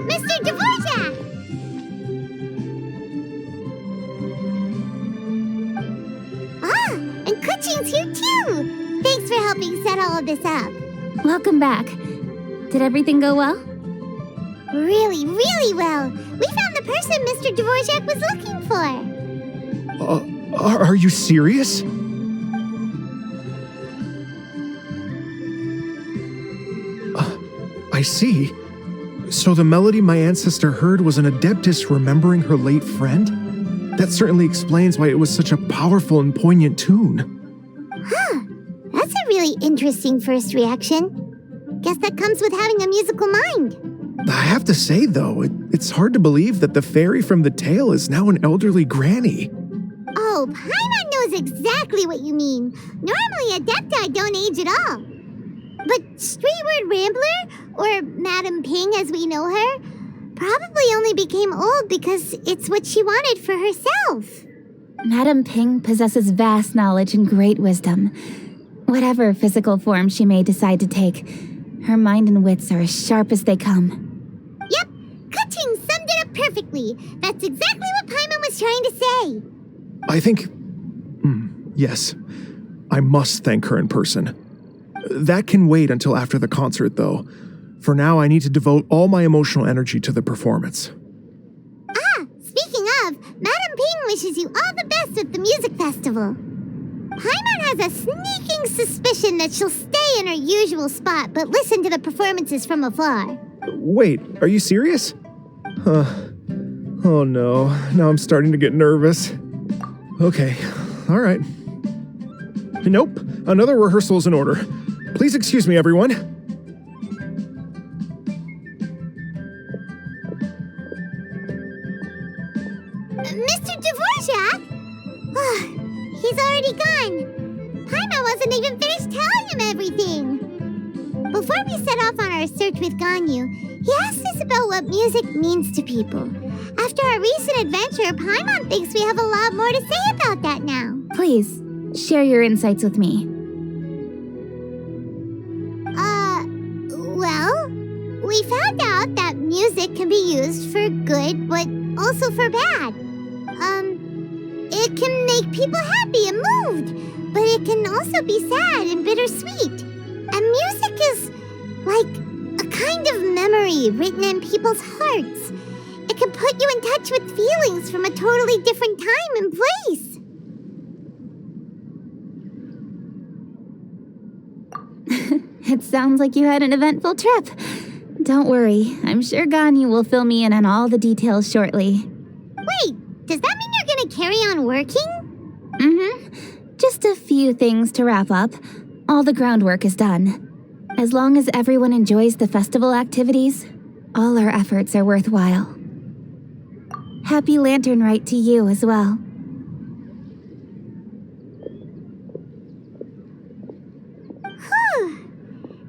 Mr. Dvorak! Ah, and Kuchin's here too! Thanks for helping set all of this up. Welcome back. Did everything go well? Really, really well. We found the person Mr. Dvorak was looking for. Are you serious? I see. So the melody my ancestor heard was an adeptus remembering her late friend? That certainly explains why it was such a powerful and poignant tune. Huh. That's a really interesting first reaction. Guess that comes with having a musical mind. I have to say, though, it's hard to believe that the fairy from the tale is now an elderly granny. Oh, Paimon knows exactly what you mean. Normally, Adepti don't age at all. But Streetward Rambler, or Madame Ping as we know her, probably only became old because it's what she wanted for herself. Madame Ping possesses vast knowledge and great wisdom. Whatever physical form she may decide to take, her mind and wits are as sharp as they come. Yep, Kuching summed it up perfectly. That's exactly what Paimon was trying to say. I think... yes. I must thank her in person. That can wait until after the concert, though. For now, I need to devote all my emotional energy to the performance. Ah, speaking of, Madame Ping wishes you all the best with the music festival. Paimon has a sneaking suspicion that she'll stay in her usual spot, but listen to the performances from afar. Wait, are you serious? Oh no, now I'm starting to get nervous. Okay, all right. Nope, another rehearsal is in order. Please excuse me, everyone. Mr. Dvorak? He's already gone. Paimon wasn't even finished telling him everything. Before we set off on our search with Ganyu, he asked us about what music means to people. After our recent adventure, Paimon thinks we have a lot more to say about that now. Please, share your insights with me. Well, we found out that music can be used for good, but also for bad. It can make people happy and moved, but it can also be sad and bittersweet. And music is like a kind of memory written in people's hearts. It can put you in touch with feelings from a totally different time and place. It sounds like you had an eventful trip. Don't worry, I'm sure Ganyu will fill me in on all the details shortly. Wait, does that mean you're gonna carry on working? Mm-hmm. Just a few things to wrap up. All the groundwork is done. As long as everyone enjoys the festival activities, all our efforts are worthwhile. Happy Lantern Rite to you as well.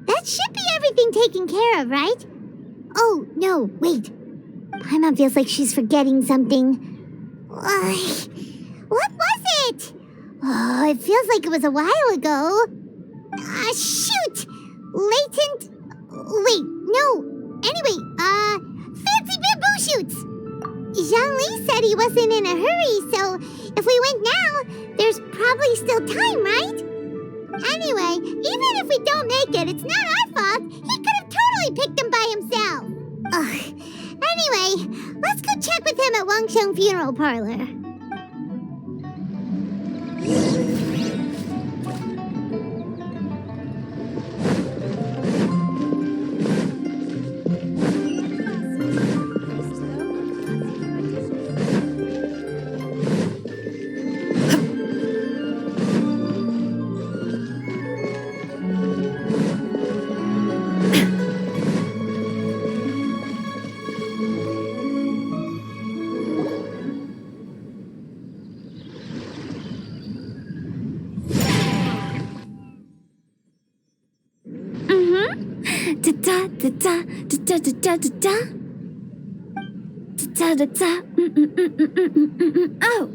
That should be everything taken care of, right? Oh, no, wait. Paimon feels like she's forgetting something. What was it? Oh, it feels like it was a while ago. Shoot! Latent... Wait, no. Anyway, fancy bamboo shoots! Zhongli said he wasn't in a hurry, so if we went now, there's probably still time, right? Anyway, even if we don't make it, it's not our fault. He could have totally picked them by himself. Anyway, let's go check with him at Wangsheng Funeral Parlor. Da da da da da da da da. Da da da. Oh.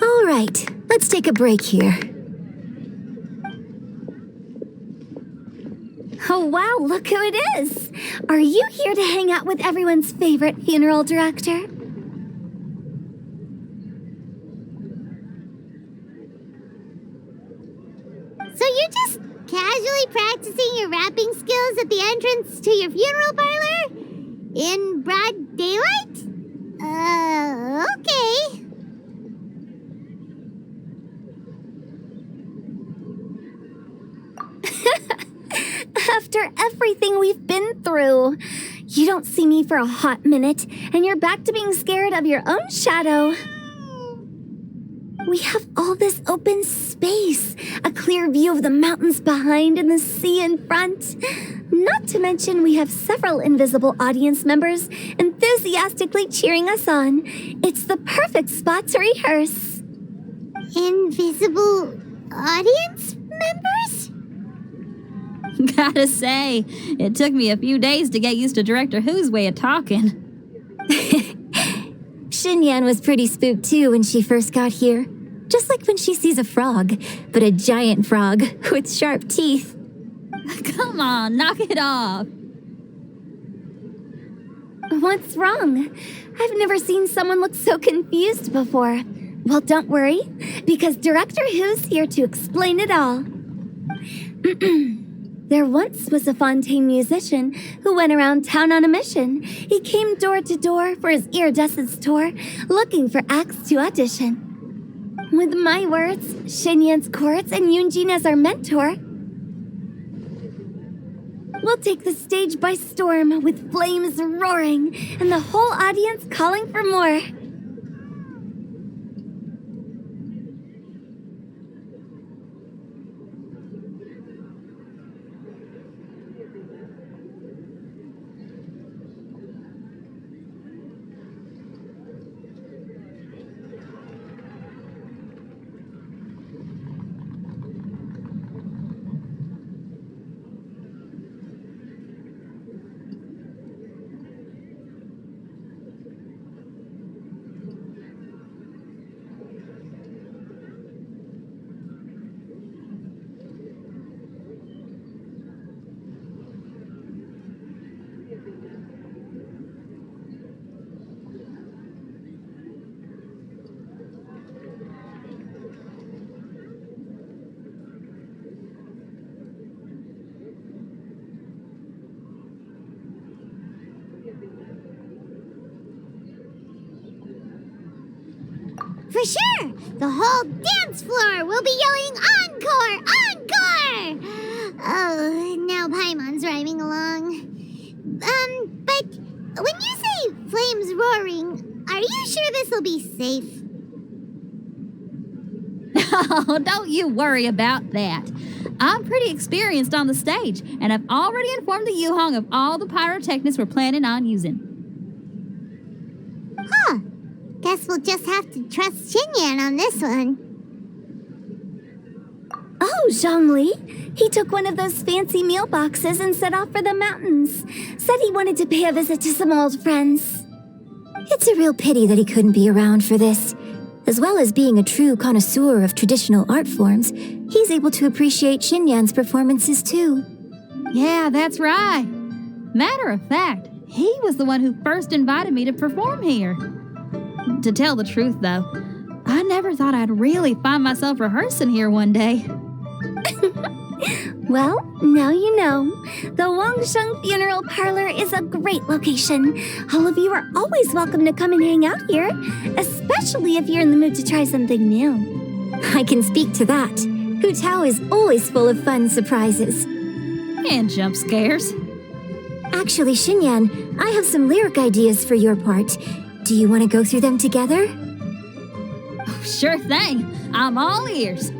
All right, let's take a break here. Oh wow, look who it is! Are you here to hang out with everyone's favorite funeral director? So you're just casually practicing your rapping skills at the entrance to your funeral parlor? In broad daylight? Okay. After everything we've been through, you don't see me for a hot minute, and you're back to being scared of your own shadow. We have all this open space, a clear view of the mountains behind and the sea in front. Not to mention we have several invisible audience members enthusiastically cheering us on. It's the perfect spot to rehearse. Invisible audience members? Gotta say, it took me a few days to get used to Director Who's way of talking. Xinyan was pretty spooked too when she first got here. Just like when she sees a frog, but a giant frog with sharp teeth. Come on, knock it off. What's wrong? I've never seen someone look so confused before. Well, don't worry, because Director Who's here to explain it all. There once was a Fontaine musician who went around town on a mission. He came door to door for his iridescence tour, looking for acts to audition. With my words, Xinyan's chords, and Yunjin as our mentor, we'll take the stage by storm with flames roaring and the whole audience calling for more. For sure! The whole dance floor will be yelling encore! Encore! Oh, now Paimon's rhyming along. But when you say flames roaring, are you sure this will be safe? Oh, don't you worry about that. I'm pretty experienced on the stage, and I've already informed the Guizhong of all the pyrotechnics we're planning on using. Huh. Guess we'll just have to trust Xinyan on this one. Oh, Zhongli. He took one of those fancy meal boxes and set off for the mountains. Said he wanted to pay a visit to some old friends. It's a real pity that he couldn't be around for this. As well as being a true connoisseur of traditional art forms, he's able to appreciate Xinyan's performances too. Yeah, that's right. Matter of fact, he was the one who first invited me to perform here. To tell the truth, though, I never thought I'd really find myself rehearsing here one day. Well, now you know. The Wangsheng Funeral Parlor is a great location. All of you are always welcome to come and hang out here, especially if you're in the mood to try something new. I can speak to that. Hu Tao is always full of fun surprises. And jump scares. Actually, Xinyan, I have some lyric ideas for your part. Do you want to go through them together? Oh, sure thing. I'm all ears.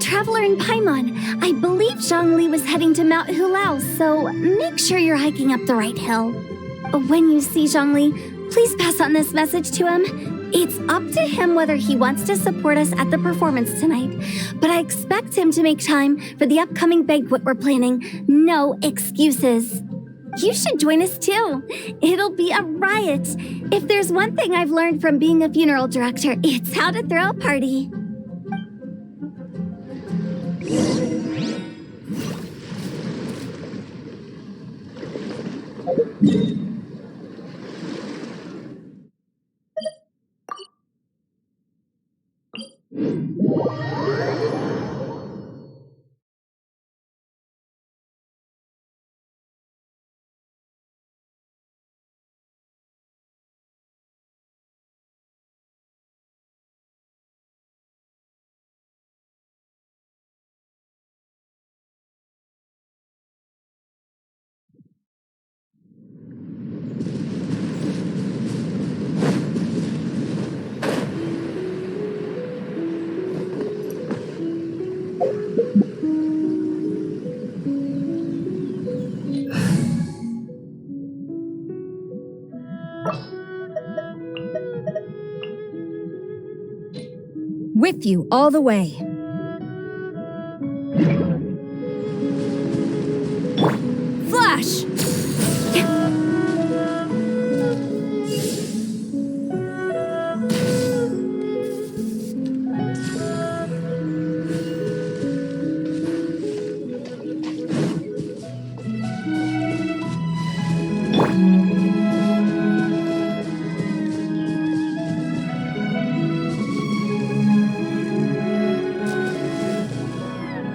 Traveler in Paimon, I believe Zhongli was heading to Mount Hulao, so make sure you're hiking up the right hill. When you see Zhongli, please pass on this message to him. It's up to him whether he wants to support us at the performance tonight, but I expect him to make time for the upcoming banquet we're planning. No excuses. You should join us too. It'll be a riot. If there's one thing I've learned from being a funeral director, it's how to throw a party. With you all the way. Flash!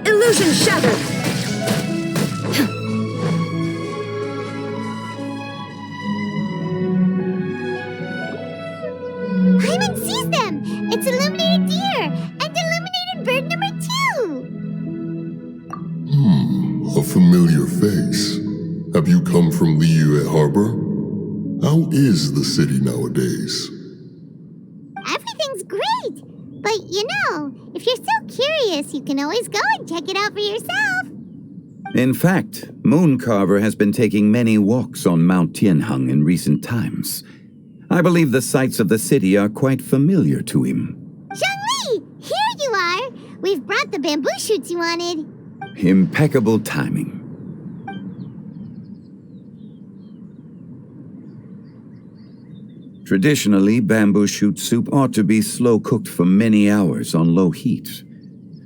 Illusion shattered! Paimon sees them! It's illuminated deer! And illuminated bird number 2! A familiar face. Have you come from Liyue Harbor? How is the city nowadays? Everything's great! But if you're so curious, you can always go and check it out for yourself. In fact, Mooncarver has been taking many walks on Mount Tianheng in recent times. I believe the sights of the city are quite familiar to him. Zhongli! Here you are! We've brought the bamboo shoots you wanted. Impeccable timing. Traditionally, bamboo shoot soup ought to be slow-cooked for many hours on low heat.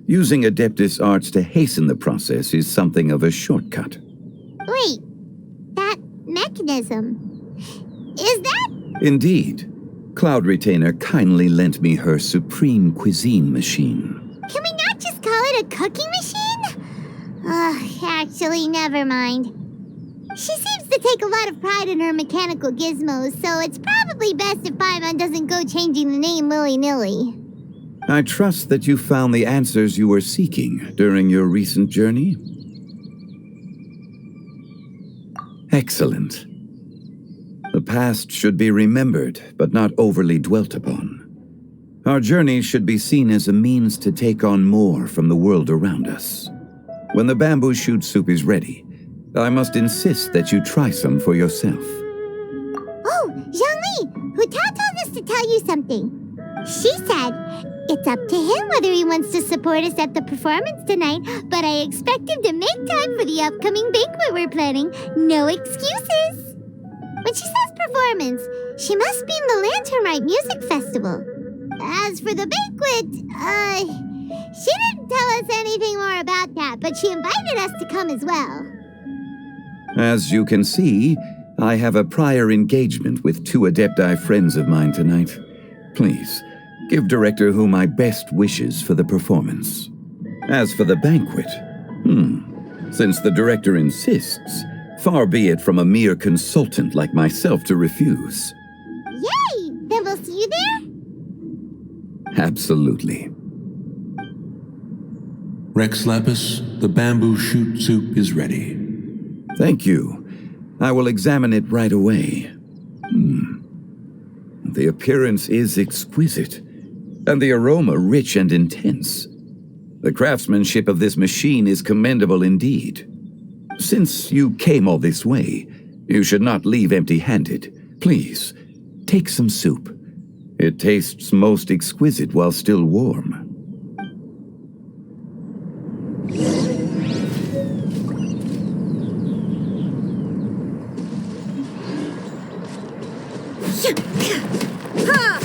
Using Adeptus arts to hasten the process is something of a shortcut. Wait, that mechanism, is that? Indeed. Cloud Retainer kindly lent me her supreme cuisine machine. Can we not just call it a cooking machine? Actually, never mind. She seems to take a lot of pride in her mechanical gizmos, so it's probably best if Paimon doesn't go changing the name willy-nilly. I trust that you found the answers you were seeking during your recent journey. Excellent. The past should be remembered, but not overly dwelt upon. Our journey should be seen as a means to take on more from the world around us. When the bamboo shoot soup is ready, I must insist that you try some for yourself. Oh, Zhongli! Huta told us to tell you something. She said, it's up to him whether he wants to support us at the performance tonight, but I expect him to make time for the upcoming banquet we're planning. No excuses! When she says performance, she must mean the Lantern Rite Music Festival. As for the banquet, she didn't tell us anything more about that, but she invited us to come as well. As you can see, I have a prior engagement with 2 Adepti friends of mine tonight. Please, give Director Hu my best wishes for the performance. As for the banquet, since the Director insists, far be it from a mere consultant like myself to refuse. Yay! Then we'll see you there? Absolutely. Rex Lapis, the bamboo shoot soup is ready. Thank you. I will examine it right away. The appearance is exquisite, and the aroma rich and intense. The craftsmanship of this machine is commendable indeed. Since you came all this way, you should not leave empty-handed. Please, take some soup. It tastes most exquisite while still warm.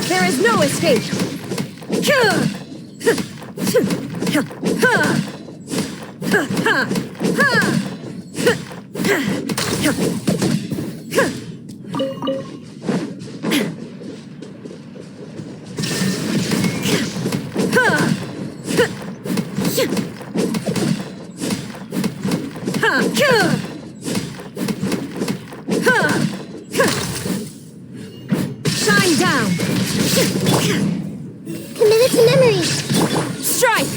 There is no escape! Shine down! Committed to memory! Strike!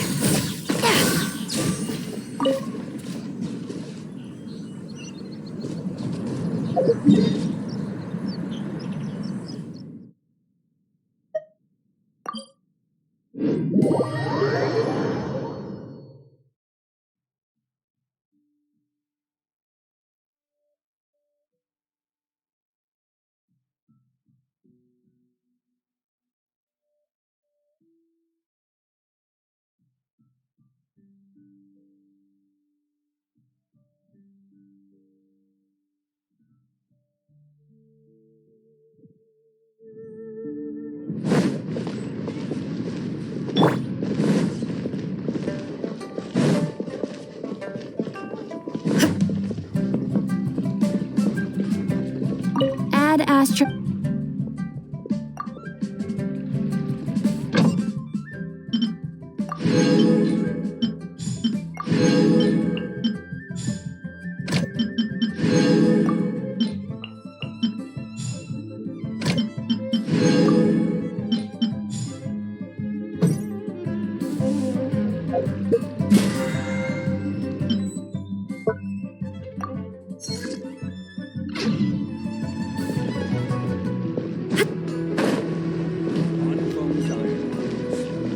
Add astro...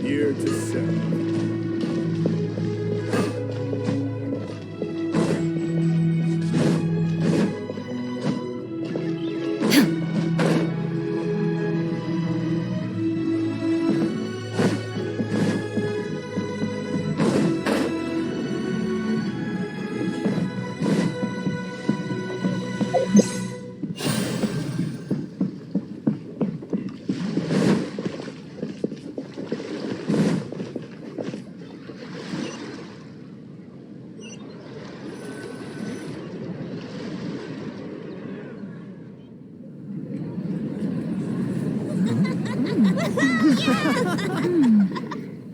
Here to serve.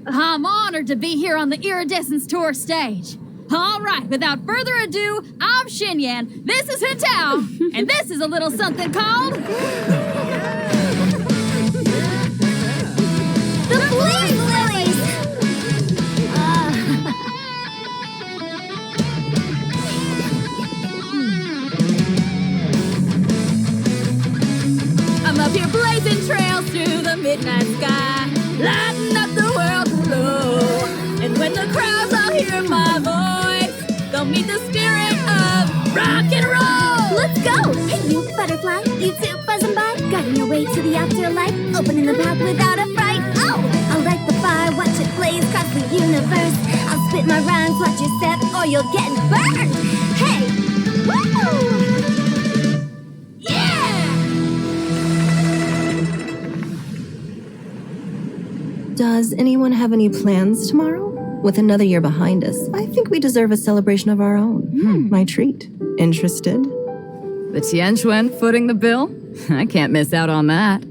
I'm honored to be here on the Iridescence Tour stage. All right, without further ado, I'm Xinyan, this is Hintao, and this is a little something called... The Flame Lilies! I'm up here blazing trails through the midnight sky, lighting up the world below. And when the crowds all hear my voice, they'll meet the spirit of rock and roll. Let's go! Hey, you butterfly, you two buzzing by, guiding your way to the afterlife, opening the path without a fright. Oh, I'll light the fire, watch it blaze across the universe. I'll spit my rhymes, watch you step, or you'll get burned. Hey, woo! Does anyone have any plans tomorrow? With another year behind us, I think we deserve a celebration of our own. My treat. Interested? The Tianquan footing the bill? I can't miss out on that.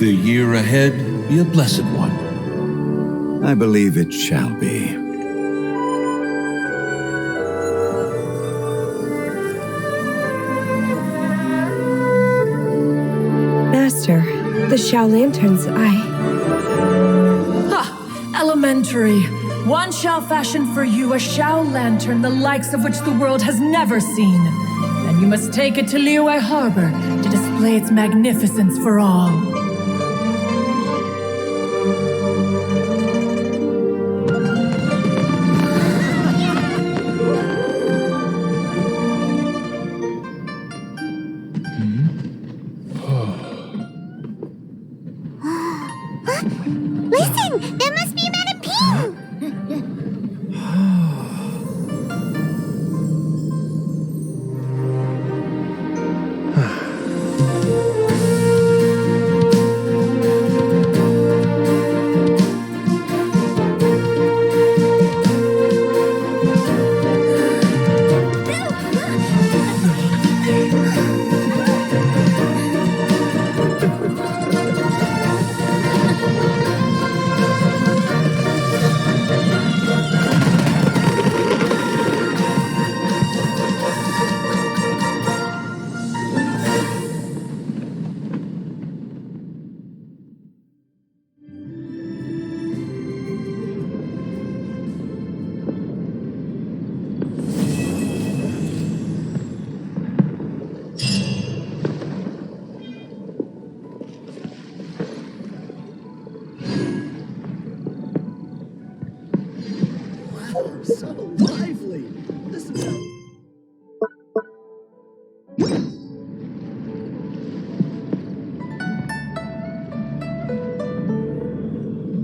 the year ahead be a blessed one. I believe it shall be. Master, the Xiao lanterns, Ha! Elementary. One shall fashion for you a Xiao lantern the likes of which the world has never seen. And you must take it to Liyue Harbor to display its magnificence for all. Listen! That must be Madame Ping! So lively. This is